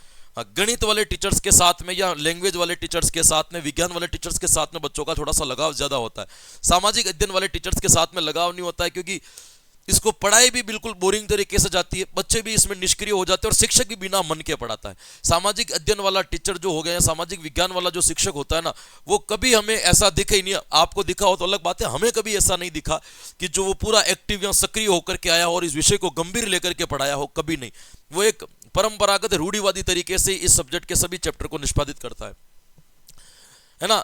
गणित वाले टीचर्स के साथ में, या लैंग्वेज वाले टीचर्स के साथ में, विज्ञान वाले टीचर्स के साथ में बच्चों का थोड़ा सा लगाव ज्यादा होता है। सामाजिक अध्ययन वाले टीचर्स के साथ में लगाव नहीं होता है, क्योंकि इसको पढ़ाई भी बिल्कुल बोरिंग तरीके से जाती है, बच्चे भी इसमें निष्क्रिय हो जाते हैं, और शिक्षक भी बिना मन के पढ़ाता है। सामाजिक अध्ययन वाला टीचर जो हो गया, सामाजिक विज्ञान वाला जो शिक्षक होता है ना, वो कभी हमें ऐसा दिखे ही नहीं। आपको दिखा हो तो अलग बात है, हमें कभी ऐसा नहीं दिखा कि जो वो पूरा एक्टिव या सक्रिय होकर के आया हो और इस विषय को गंभीर लेकर के पढ़ाया हो, कभी नहीं। वो एक परंपरागत रूढ़िवादी तरीके से इस सब्जेक्ट के सभी चैप्टर को निष्पादित करता है ना।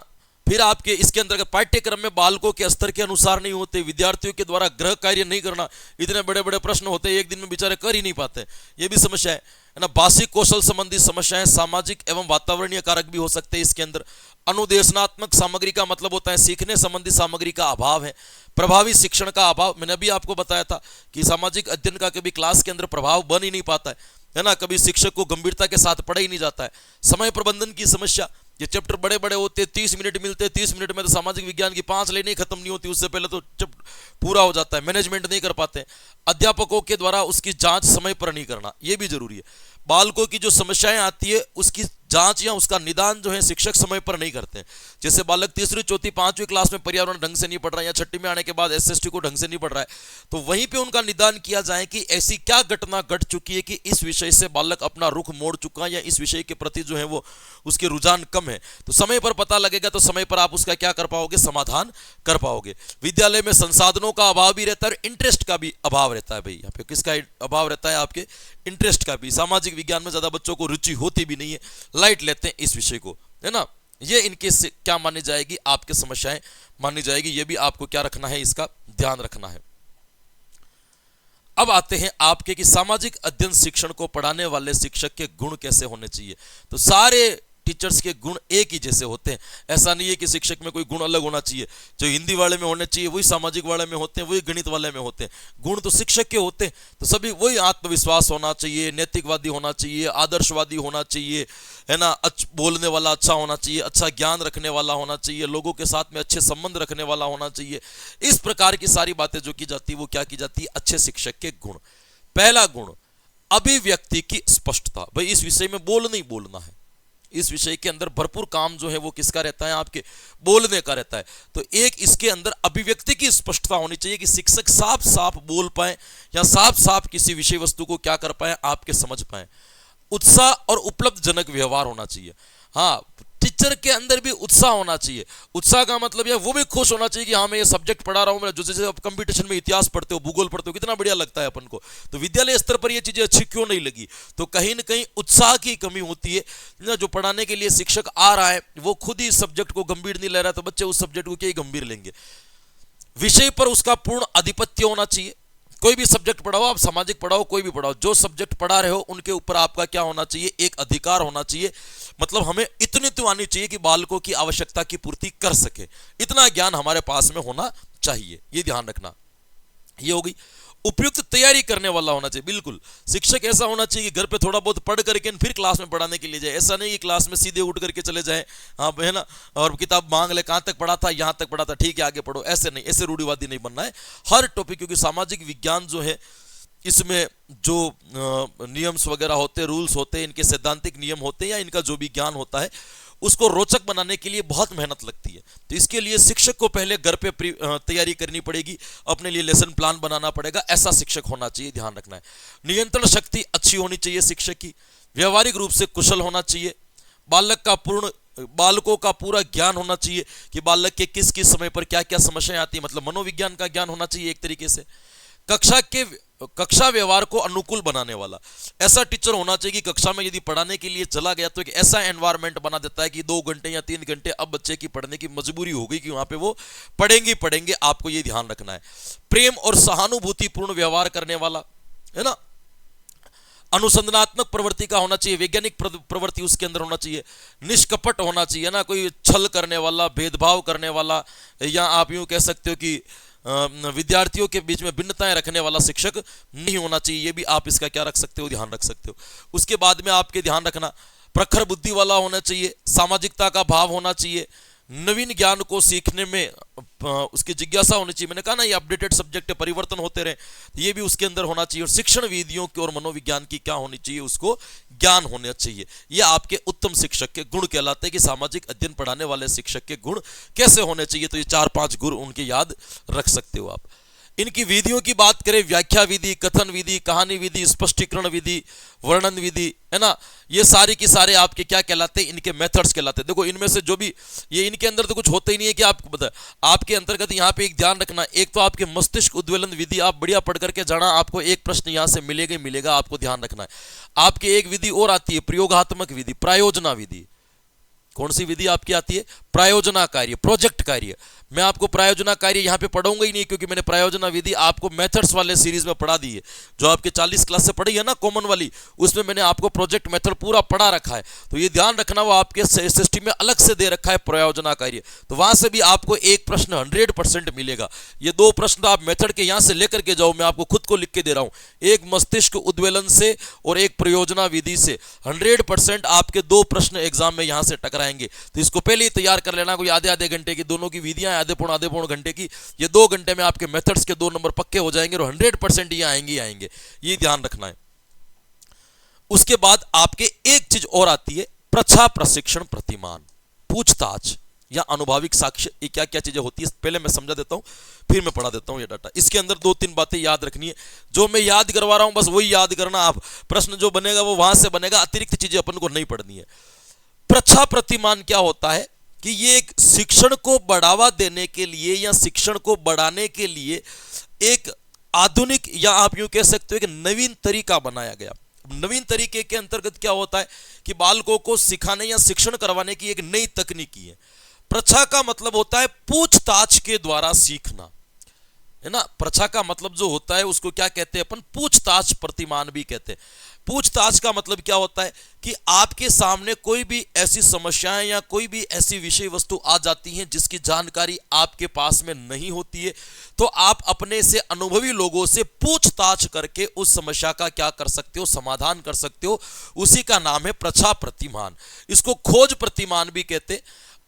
फिर आपके इसके अंतर्गत पाठ्यक्रम में बालकों के स्तर के अनुसार नहीं होते, विद्यार्थियों के द्वारा गृह कार्य नहीं करना, इतने बड़े बड़े प्रश्न होते हैं, एक दिन में बेचारे कर ही नहीं पाते, ये भी समस्या है ना। बासिक कौशल संबंधी समस्याएं, सामाजिक एवं वातावरणीय कारक भी हो सकते हैं इसके अंदर। अनुदेशनात्मक सामग्री का मतलब होता है सीखने संबंधी सामग्री का अभाव है। प्रभावी शिक्षण का अभाव, मैंने अभी आपको बताया था कि सामाजिक अध्ययन का कभी क्लास के अंदर प्रभाव बन ही नहीं पाता है ना, कभी शिक्षक को गंभीरता के साथ पढ़ा ही नहीं जाता है। समय प्रबंधन की समस्या, ये चैप्टर बड़े बड़े होते हैं, 30 मिनट मिलते हैं, 30 मिनट में तो सामाजिक विज्ञान की 5 लाइनें खत्म नहीं होती, उससे पहले तो चैप्टर पूरा हो जाता है। मैनेजमेंट नहीं कर पाते। अध्यापकों के द्वारा उसकी जांच समय पर नहीं करना, यह भी जरूरी है। बालकों की जो समस्याएं आती है उसकी जांच या उसका निदान जो है शिक्षक समय पर नहीं करते हैं। जैसे बालक तीसरी चौथी पांचवी क्लास में पर्यावरण ढंग से नहीं पढ़ रहा है, या छठी में आने के बाद एसएसटी को ढंग से नहीं पढ़ रहा है, तो वहीं पे उनका निदान किया जाए कि ऐसी क्या घटना घट चुकी है कि इस विषय से बालक अपना रुख मोड़ चुका है, या इस विषय के प्रति जो है वो उसके रुझान कम है। तो समय पर पता लगेगा, तो समय पर आप उसका क्या कर पाओगे, समाधान कर पाओगे। विद्यालय में संसाधनों का अभाव भी रहता है और इंटरेस्ट का भी अभाव रहता है। भाई यहाँ पे किसका अभाव रहता है, आपके इंटरेस्ट का भी। सामाजिक विज्ञान में ज्यादा बच्चों को रुचि होती भी नहीं है, लाइट लेते हैं इस विषय को, है ना। ये इनके से क्या मानी जाएगी, आपके समस्याएं मानी जाएगी। ये भी आपको क्या रखना है, इसका ध्यान रखना है। अब आते हैं आपके कि सामाजिक अध्ययन शिक्षण को पढ़ाने वाले शिक्षक के गुण कैसे होने चाहिए। तो सारे टीचर्स के गुण एक ही जैसे होते हैं, ऐसा नहीं है कि शिक्षक में कोई गुण अलग होना चाहिए। जो हिंदी वाले में होने चाहिए वही सामाजिक वाले में होते हैं, वही गणित वाले में होते हैं। गुण तो शिक्षक के होते हैं, तो सभी वही आत्मविश्वास होना चाहिए, नैतिकवादी होना चाहिए, आदर्शवादी होना चाहिए, है ना, बोलने वाला अच्छा होना चाहिए, अच्छा ज्ञान रखने वाला होना चाहिए, लोगों के साथ में अच्छे संबंध रखने वाला होना चाहिए। इस प्रकार की सारी बातें जो की जाती है वो क्या की जाती है, अच्छे शिक्षक के गुण। पहला गुण, अभिव्यक्ति की स्पष्टता। भाई इस विषय में बोलना ही बोलना है, इस विषय के अंदर भरपूर काम जो है वो किसका रहता है, आपके बोलने का रहता है। तो एक इसके अंदर अभिव्यक्ति की स्पष्टता होनी चाहिए कि शिक्षक साफ साफ बोल पाए, या साफ साफ किसी विषय वस्तु को क्या कर पाए, आपके समझ पाए। उत्साह और उपलब्धजनक व्यवहार होना चाहिए। हाँ, टीचर के अंदर भी उत्साह होना चाहिए। उत्साह का मतलब यह वो भी खुश होना चाहिए कि हाँ मैं ये सब्जेक्ट पढ़ा रहा हूँ। मैं जो जैसे आप कंपटीशन में इतिहास पढ़ते हो, भूगोल पढ़ते हो, कितना बढ़िया लगता है अपन को। तो विद्यालय स्तर पर ये चीजें अच्छी क्यों नहीं लगी, तो कहीं ना कहीं उत्साह की कमी होती है ना। जो पढ़ाने के लिए शिक्षक आ रहा है वो खुद ही सब्जेक्ट को गंभीर नहीं ले रहा है, तो बच्चे उस सब्जेक्ट को क्या ही गंभीर लेंगे। विषय पर उसका पूर्ण आधिपत्य होना चाहिए, कोई भी सब्जेक्ट पढ़ाओ, आप सामाजिक पढ़ाओ, कोई भी पढ़ाओ, जो सब्जेक्ट पढ़ा रहे हो उनके ऊपर आपका क्या होना चाहिए, एक अधिकार होना चाहिए। मतलब हमें इतनी तो आनी चाहिए कि बालकों की आवश्यकता की पूर्ति कर सके, इतना ज्ञान हमारे पास में होना चाहिए, ये ध्यान रखना। ये हो गई। उपयुक्त तैयारी करने वाला होना चाहिए। बिल्कुल शिक्षक ऐसा होना चाहिए कि घर पे थोड़ा बहुत पढ़ करके फिर क्लास में पढ़ाने के लिए जाए। ऐसा नहीं कि क्लास में सीधे उठ करके चले जाए, हाँ है ना, और किताब मांग ले, कहां तक पढ़ा था, यहां तक पढ़ा था, ठीक है आगे पढ़ो। ऐसे नहीं, ऐसे रूढ़िवादी नहीं बनना है हर टॉपिक, क्योंकि सामाजिक विज्ञान जो है इसमें जो नियम्स वगैरह होते हैं, रूल्स होते हैं, इनके सैद्धांतिक नियम होते हैं या इनका जो भी ज्ञान होता है उसको रोचक बनाने के लिए बहुत मेहनत लगती है। तो इसके लिए शिक्षक को पहले घर पे तैयारी करनी पड़ेगी, अपने लिए लेसन प्लान बनाना पड़ेगा। ऐसा शिक्षक होना चाहिए, ध्यान रखना है। नियंत्रण शक्ति अच्छी होनी चाहिए शिक्षक की, व्यवहारिक रूप से कुशल होना चाहिए, बालकों का पूरा ज्ञान होना चाहिए कि बालक के किस किस समय पर क्या क्या समस्याएं आती है, मतलब मनोविज्ञान का ज्ञान होना चाहिए एक तरीके से। कक्षा व्यवहार को अनुकूल बनाने वाला ऐसा टीचर होना चाहिए कि कक्षा में यदि पढ़ाने के लिए चला गया तो एक ऐसा एनवायरनमेंट बना देता है कि 2 घंटे या 3 घंटे अब बच्चे की पढ़ने की मजबूरी हो गई कि वहां पे वो पढ़ेंगे। आपको ये ध्यान रखना है। प्रेम और सहानुभूतिपूर्ण व्यवहार करने वाला, है ना, अनुसंधानात्मक प्रवृत्ति का होना चाहिए, वैज्ञानिक प्रवृत्ति उसके अंदर होना चाहिए, निष्कपट होना चाहिए ना, कोई छल करने वाला, भेदभाव करने वाला, या आप यूं कह सकते हो कि विद्यार्थियों के बीच में भिन्नताएं रखने वाला शिक्षक नहीं होना चाहिए। ये भी आप इसका क्या रख सकते हो, ध्यान रख सकते हो। उसके बाद में आपके ध्यान रखना, प्रखर बुद्धि वाला होना चाहिए, सामाजिकता का भाव होना चाहिए, नवीन ज्ञान को सीखने में उसकी जिज्ञासा होनी चाहिए। मैंने कहा ना ये अपडेटेड सब्जेक्ट परिवर्तन होते रहे, ये भी उसके अंदर होना चाहिए। और शिक्षण विधियों की और मनोविज्ञान की क्या होनी चाहिए, उसको ज्ञान होना चाहिए। ये आपके उत्तम शिक्षक के गुण कहलाते हैं कि सामाजिक अध्ययन पढ़ाने वाले शिक्षक के गुण कैसे होने चाहिए। तो ये 4-5 गुण उनके याद रख सकते हो आप। इनकी विधियों की बात करें, व्याख्या विधि, कथन विधि, कहानी विधि, स्पष्टीकरण विधि, वर्णन विधि, है ना, ये सारी की सारे आपके क्या कहलाते हैं, इनके मेथड्स कहलाते हैं। देखो इनमें से जो भी ये इनके अंदर तो कुछ होता ही नहीं है कि आपको पता है। आपके अंतर्गत यहाँ पे एक ध्यान रखना, एक तो आपके मस्तिष्क उद्वेलन विधि आप बढ़िया पढ़ करके जाना, आपको एक प्रश्न यहाँ से मिलेगा, आपको ध्यान रखना है। आपकी एक विधि और आती है, प्रयोगात्मक विधि, प्रायोजना विधि। कौन सी विधि आपकी आती है, प्रायोजना कार्य, प्रोजेक्ट कार्य। मैं आपको प्रायोजना कार्य यहाँ पे पढ़ाऊंगा ही नहीं, क्योंकि मैंने प्रायोजना विधि आपको मेथड्स वाले सीरीज में पढ़ा दी है, जो आपके 40 क्लास से पढ़ी है ना कॉमन वाली, उसमें मैंने आपको प्रोजेक्ट मेथड पूरा पढ़ा रखा है। तो ये ध्यान रखना, वो आपके सिस्टम में अलग से दे रखा है प्रायोजना कार्य, तो वहां से भी आपको एक प्रश्न 100% मिलेगा। ये 2 प्रश्न आप मेथड के यहाँ से लेकर के जाओ, मैं आपको खुद को लिख के दे रहा हूँ, एक मस्तिष्क उद्वेलन से और एक प्रयोजना विधि से 100% आपके 2 प्रश्न एग्जाम में यहाँ से टकराएंगे। तो इसको पहले ही तैयार कर लेना, कोई आधे घंटे की दोनों की विधियां, आधे पौन घंटे की, ये 2 घंटे में आपके मेथड्स के 2 नंबर पक्के हो जाएंगे और 100% ये आएंगे, ये ध्यान रखना है। उसके बाद आपके एक चीज और आती है, प्रच्छा प्रशिक्षण प्रतिमान, पूछताछ या अनुभाविक साक्ष्य। ये क्या क्या चीजें होती है पहले मैं समझा देता हूं, फिर मैं पढ़ा देता हूं ये डाटा। इसके अंदर 2-3 बातें याद रखनी है, जो मैं याद करवा रहा हूं बस वही याद करना आप, प्रश्न जो बनेगा वो वहां से बनेगा, अतिरिक्त चीजें अपन को नहीं पढ़नी है। प्रच्छा प्रतिमान क्या होता है कि ये एक शिक्षण को बढ़ावा देने के लिए या शिक्षण को बढ़ाने के लिए एक आधुनिक या आप यूं कह सकते हो कि नवीन तरीका बनाया गया। नवीन तरीके के अंतर्गत क्या होता है कि बालकों को सिखाने या शिक्षण करवाने की एक नई तकनीकी है। प्रच्छा का मतलब होता है पूछताछ के द्वारा सीखना, है ना। प्रच्छा का मतलब जो होता है उसको क्या कहते हैं अपन, पूछताछ प्रतिमान भी कहते हैं। पूछताछ का मतलब क्या होता है कि आपके सामने कोई भी ऐसी समस्याएं या कोई भी ऐसी विषय वस्तु आ जाती हैं जिसकी जानकारी आपके पास में नहीं होती है, तो आप अपने से अनुभवी लोगों से पूछताछ करके उस समस्या का क्या कर सकते हो, समाधान कर सकते हो। उसी का नाम है प्रच्छा प्रतिमान, इसको खोज प्रतिमान भी कहते हैं।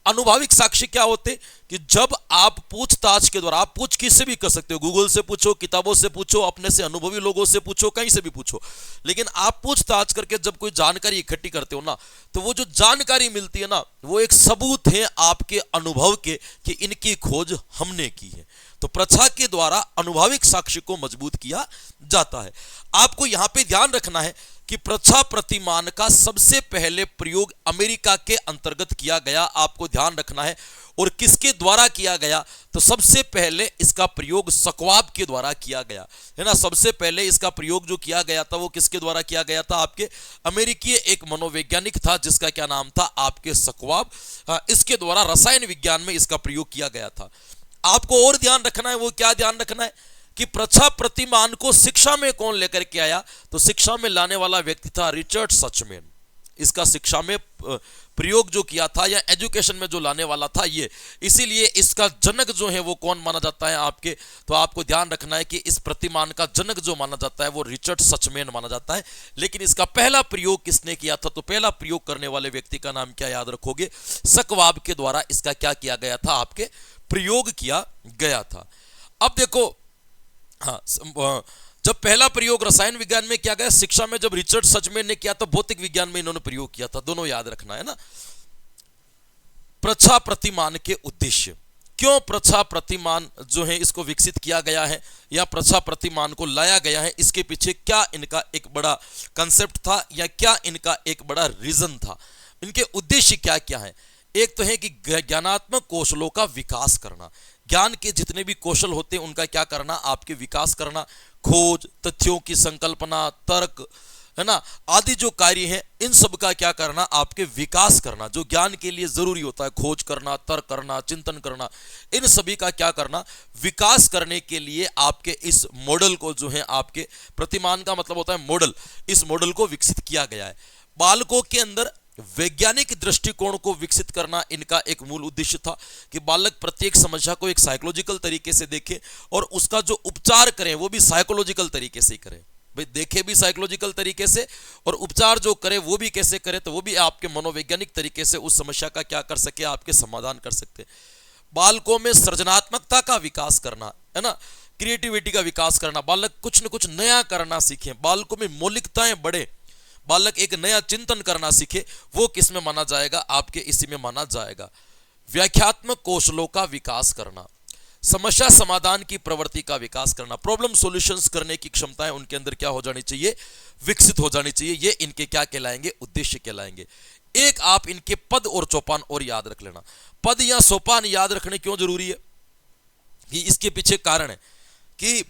अनुभाविक साक्ष्य क्या होते कि जब आप पूछताछ के द्वारा, आप पूछ किससे भी कर सकते हो, गूगल से पूछो, किताबों से पूछो, अपने से अनुभवी लोगों से पूछो, कहीं से भी पूछो, लेकिन आप पूछताछ करके जब कोई जानकारी इकट्ठी करते हो ना, तो वो जो जानकारी मिलती है ना, वो एक सबूत है आपके अनुभव के कि इनकी खोज हमने की है। तो प्रच्छा के द्वारा अनुभाविक साक्ष्य को मजबूत किया जाता है। आपको यहां पे ध्यान रखना है कि प्रच्छा प्रतिमान का सबसे पहले प्रयोग अमेरिका के अंतर्गत किया गया, आपको ध्यान रखना है। और किसके द्वारा किया गया, तो सबसे पहले इसका प्रयोग स्क्वाब के द्वारा किया गया, है ना। सबसे पहले इसका प्रयोग जो किया गया था वो किसके द्वारा किया गया था, आपके अमेरिकी एक मनोवैज्ञानिक था जिसका क्या नाम था, आपके स्क्वाब। इसके द्वारा रसायन विज्ञान में इसका प्रयोग किया गया था। आपको और ध्यान रखना है, वो क्या ध्यान रखना है कि प्रच्छा प्रतिमान को शिक्षा में कौन लेकर के आया, तो शिक्षा में लाने वाला व्यक्ति था रिचर्ड सचमैन। इसका शिक्षा में प्रयोग जो किया था या एजुकेशन में जो लाने वाला था ये, इसीलिए इसका जनक जो है वो कौन माना जाता है आपके, तो आपको ध्यान रखना है कि इस प्रतिमान का जनक जो माना जाता है वो रिचर्ड सचमैन माना जाता है। लेकिन इसका पहला प्रयोग किसने किया था, तो पहला प्रयोग करने वाले व्यक्ति का नाम क्या याद रखोगे, सकवाब के द्वारा इसका क्या किया गया था, आपके प्रयोग किया गया था। अब देखो, हाँ, जब पहला प्रयोग रसायन विज्ञान में किया गया, शिक्षा में जब रिचर्ड सचमैन ने किया तो भौतिक विज्ञान में इन्होंने प्रयोग किया था, दोनों याद रखना है ना। प्रच्छा प्रतिमान के उद्देश्य, क्यों प्रच्छा प्रतिमान जो है इसको विकसित किया गया है या प्रच्छा प्रतिमान को लाया गया है, इसके पीछे क्या इनका एक बड़ा कंसेप्ट था या क्या इनका एक बड़ा रीजन था, इनके उद्देश्य क्या क्या है। एक तो है कि ज्ञानात्मक कौशलों का विकास करना, ज्ञान के जितने भी कौशल होते हैं उनका क्या करना, आपके विकास करना, खोज, तथ्यों की संकल्पना, तर्क, है ना, आदि जो कार्य हैं इन सब का क्या करना, आपके विकास करना, जो ज्ञान के लिए जरूरी होता है, खोज करना, तर्क करना, चिंतन करना, इन सभी का क्या करना, विकास करने के लिए आपके इस मॉडल को जो है, आपके प्रतिमान का मतलब होता है मॉडल, इस मॉडल को विकसित किया गया है। बालकों के अंदर वैज्ञानिक दृष्टिकोण को विकसित करना इनका एक मूल उद्देश्य था कि बालक प्रत्येक समस्या को एक साइकोलॉजिकल तरीके से देखे और उसका जो उपचार करें वो भी साइकोलॉजिकल तरीके से ही करें। भाई देखे भी साइकोलॉजिकल तरीके से और उपचार जो करे वो भी कैसे करे, तो वो भी आपके मनोवैज्ञानिक तरीके से उस समस्या का क्या कर सके, आपके समाधान कर सकते। बालकों में सृजनात्मकता का विकास करना, है ना, क्रिएटिविटी का विकास करना, बालक कुछ न कुछ नया करना सीखे, बालकों में मौलिकताएं बढ़े, बालक एक नया चिंतन करना सीखे, वो किस में माना जाएगा, आपके इसी में माना जाएगा। व्याख्यात्मक कौशलों का विकास करना, समस्या समाधान की प्रवृत्ति का विकास करना, प्रॉब्लम सॉल्यूशंस करने की क्षमताएं उनके अंदर क्या हो जानी चाहिए, विकसित हो जानी चाहिए। ये इनके क्या कहलाएंगे, उद्देश्य कहलाएंगे। एक आप इनके पद और सोपान और याद रख लेना। पद या सोपान याद रखने क्यों जरूरी है, कि इसके पीछे कारण है कि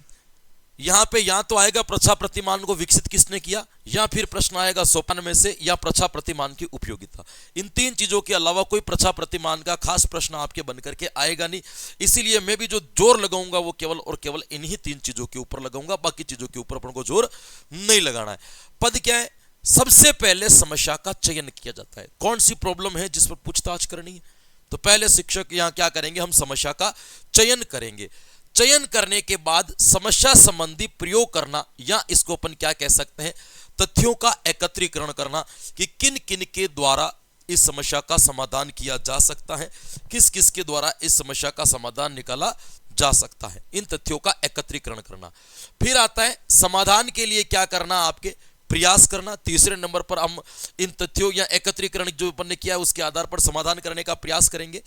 यहां पे या तो आएगा प्रच्छा प्रतिमान को विकसित किसने किया, या फिर प्रश्न आएगा सोपान में से या प्रच्छा प्रतिमान की उपयोगिता। इन तीन चीजों के अलावा कोई प्रच्छा प्रतिमान का खास प्रश्न आपके बन करके आएगा नहीं। इसीलिए मैं भी जो जोर लगाऊंगा वो केवल और केवल इन्हीं तीन चीजों के ऊपर लगाऊंगा, बाकी चीजों के ऊपर अपन को जोर नहीं लगाना है। पद क्या है, सबसे पहले समस्या का चयन किया जाता है। कौन सी प्रॉब्लम है जिस पर पूछताछ करनी है, तो पहले शिक्षक यहां क्या करेंगे, हम समस्या का चयन करेंगे। चयन करने के बाद समस्या संबंधी प्रयोग करना, या इसको अपन क्या कह सकते हैं, तथ्यों का एकत्रीकरण करना कि किन किन के द्वारा इस समस्या का समाधान किया जा सकता है, किस किस के द्वारा इस समस्या का समाधान निकाला जा सकता है, इन तथ्यों का एकत्रीकरण करना। फिर आता है समाधान के लिए क्या करना, आपके प्रयास करना। तीसरे नंबर पर हम इन तथ्यों या एकत्रीकरण जो अपन ने किया है उसके आधार पर समाधान करने का प्रयास करेंगे।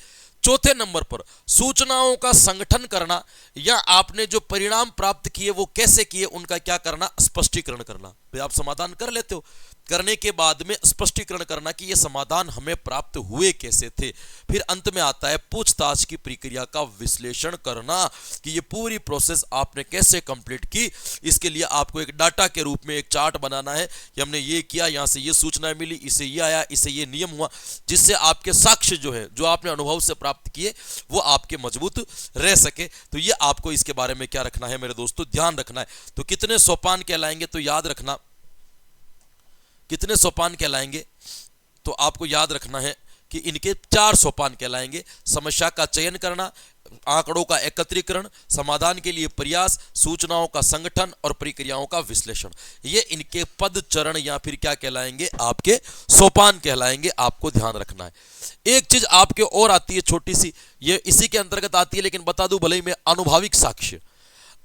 चौथे नंबर पर सूचनाओं का संगठन करना, या आपने जो परिणाम प्राप्त किए वो कैसे किए उनका क्या करना, स्पष्टीकरण करना। तो आप समाधान कर लेते हो, करने के बाद में स्पष्टीकरण करना कि ये समाधान हमें प्राप्त हुए कैसे थे। फिर अंत में आता है पूछताछ की प्रक्रिया का विश्लेषण करना कि ये पूरी प्रोसेस आपने कैसे कंप्लीट की। इसके लिए आपको एक डाटा के रूप में एक चार्ट बनाना है कि हमने ये किया, यहाँ से ये सूचना मिली, इसे ये आया, इसे ये नियम हुआ, जिससे आपके साक्ष्य जो है, जो आपने अनुभव से प्राप्त किए, वो आपके मजबूत रह सके। तो ये आपको इसके बारे में क्या रखना है मेरे दोस्तों, ध्यान रखना है। तो कितने सोपान कहलाएंगे, तो याद रखना कितने सोपान कहलाएंगे, तो आपको याद रखना है कि इनके 4 सोपान कहलाएंगे। समस्या का चयन करना, आंकड़ों का एकत्रीकरण, समाधान के लिए प्रयास, सूचनाओं का संगठन और प्रक्रियाओं का विश्लेषण। ये इनके पद, चरण या फिर क्या कहलाएंगे, आपके सोपान कहलाएंगे। आपको ध्यान रखना है। एक चीज आपके और आती है छोटी सी, ये इसी के अंतर्गत आती है, लेकिन बता दूं भले ही मैं, अनुभविक साक्ष्य।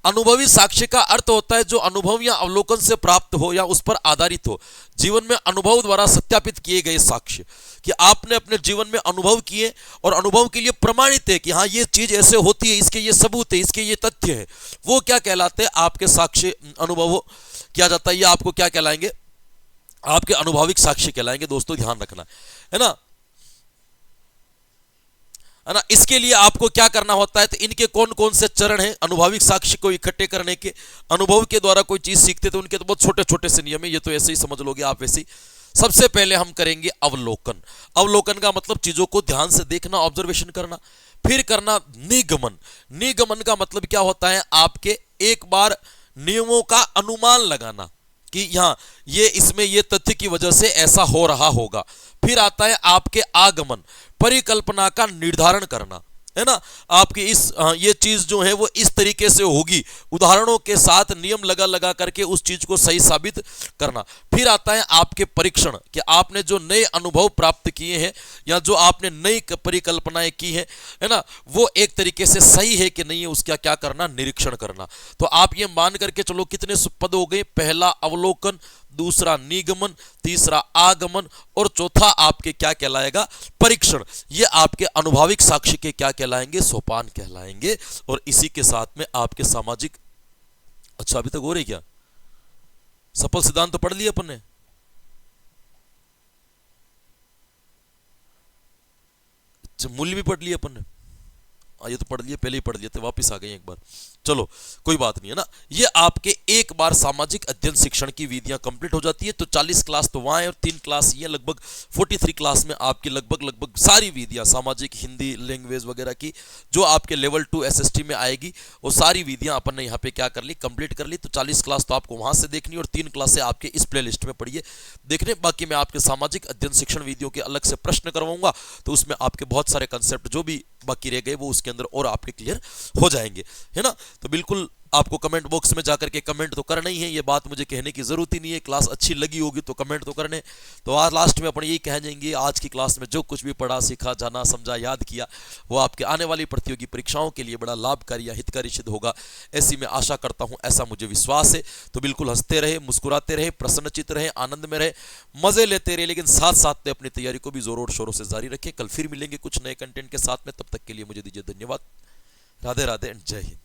अनुभवी साक्ष्य का अर्थ होता है जो अनुभव या अवलोकन से प्राप्त हो या उस पर आधारित हो, जीवन में अनुभव द्वारा सत्यापित किए गए साक्ष्य, कि आपने अपने जीवन में अनुभव किए और अनुभव के लिए प्रमाणित है कि हाँ ये चीज ऐसे होती है, इसके ये सबूत है, इसके ये तथ्य है, वो क्या कहलाते हैं, आपके साक्ष्य अनुभव किया जाता है। ये आपको क्या कहलाएंगे, आपके अनुभविक साक्ष्य कहलाएंगे। दोस्तों ध्यान रखना है ना, है ना। इसके लिए आपको क्या करना होता है, तो इनके कौन कौन से चरण हैं अनुभविक साक्ष्य को इकट्ठे करने के। अनुभव के द्वारा कोई चीज सीखते तो उनके तो बहुत छोटे छोटे से नियम है, ये तो ऐसे ही समझ लोगे आप वैसे ही। सबसे पहले हम करेंगे अवलोकन। अवलोकन का मतलब चीजों को ध्यान से देखना, ऑब्जर्वेशन करना। फिर करना निगमन। निगमन का मतलब क्या होता है, आपके एक बार नियमों का अनुमान लगाना कि यहाँ ये इसमें ये तथ्य की वजह से ऐसा हो रहा होगा। फिर आता है आपके आगमन, परिकल्पना का निर्धारण करना, है ना। आपकी ये चीज जो है वो इस तरीके से होगी, उदाहरणों के साथ नियम लगा लगा करके उस चीज को सही साबित करना। फिर आता है आपके परीक्षण कि आपने जो नए अनुभव प्राप्त किए हैं या जो आपने नई परिकल्पनाएं की हैं, है ना, वो एक तरीके से सही है कि नहीं है, उसका क्या करना, निरीक्षण करना। तो आप ये मान करके चलो कितने पद हो गए, पहला अवलोकन, दूसरा निगमन, तीसरा आगमन और चौथा आपके क्या कहलाएगा, परीक्षण। ये आपके अनुभाविक साक्ष्य के क्या कहलाएंगे, सोपान कहलाएंगे। और इसी के साथ में आपके सामाजिक, अच्छा अभी तक हो रही क्या, सफल सिद्धांत तो पढ़ लिया अपन ने, मूल्य भी पढ़ लिया अपन ने, ये तो पढ़ लिए, पहले ही पढ़ लिए थे, वापस आ गए एक बार, चलो कोई बात नहीं है ना। ये आपके एक बार सामाजिक अध्ययन शिक्षण की विधियां कंप्लीट हो जाती है। तो 40 क्लास तो वहां है और 3 क्लास ये, लगभग 43 क्लास में आपकी लगभग सारी विधियां सामाजिक, हिंदी, लैंग्वेज वगैरह की जो आपके लेवल 2 एसएसटी में आएगी, वो सारी विधियां अपन ने यहाँ पे क्या कर ली, कंप्लीट कर ली। तो 40 क्लास तो आपको वहां से देखनी और 3 क्लास से आपके इस प्ले लिस्ट में पढ़िए देखने। बाकी मैं आपके सामाजिक अध्ययन शिक्षण विधियों के अलग से प्रश्न करवाऊंगा, तो उसमें आपके बहुत सारे कंसेप्ट जो भी बाकी रह गए वो उसके अंदर और आपके क्लियर हो जाएंगे, है ना। तो बिल्कुल आपको कमेंट बॉक्स में जाकर के कमेंट तो करना ही है, ये बात मुझे कहने की जरूरत ही नहीं है। क्लास अच्छी लगी होगी तो कमेंट तो करने। तो आज लास्ट में अपन यही कह जाएंगे, आज की क्लास में जो कुछ भी पढ़ा, सीखा, जाना, समझा, याद किया, वो आपके आने वाली प्रतियोगी परीक्षाओं के लिए बड़ा लाभकारी या हितकारी सिद्ध होगा, ऐसी मैं आशा करता हूं, ऐसा मुझे विश्वास है। तो बिल्कुल हंसते रहे, मुस्कुराते रहे, प्रसन्नचित्त रहे, आनंद में रहे, मजे लेते रहे, लेकिन साथ साथ में अपनी तैयारी को भी जोरों शोरों से जारी रखें। कल फिर मिलेंगे कुछ नए कंटेंट के साथ में, तब तक के लिए मुझे दीजिए धन्यवाद। राधे राधे एंड जय हिंद।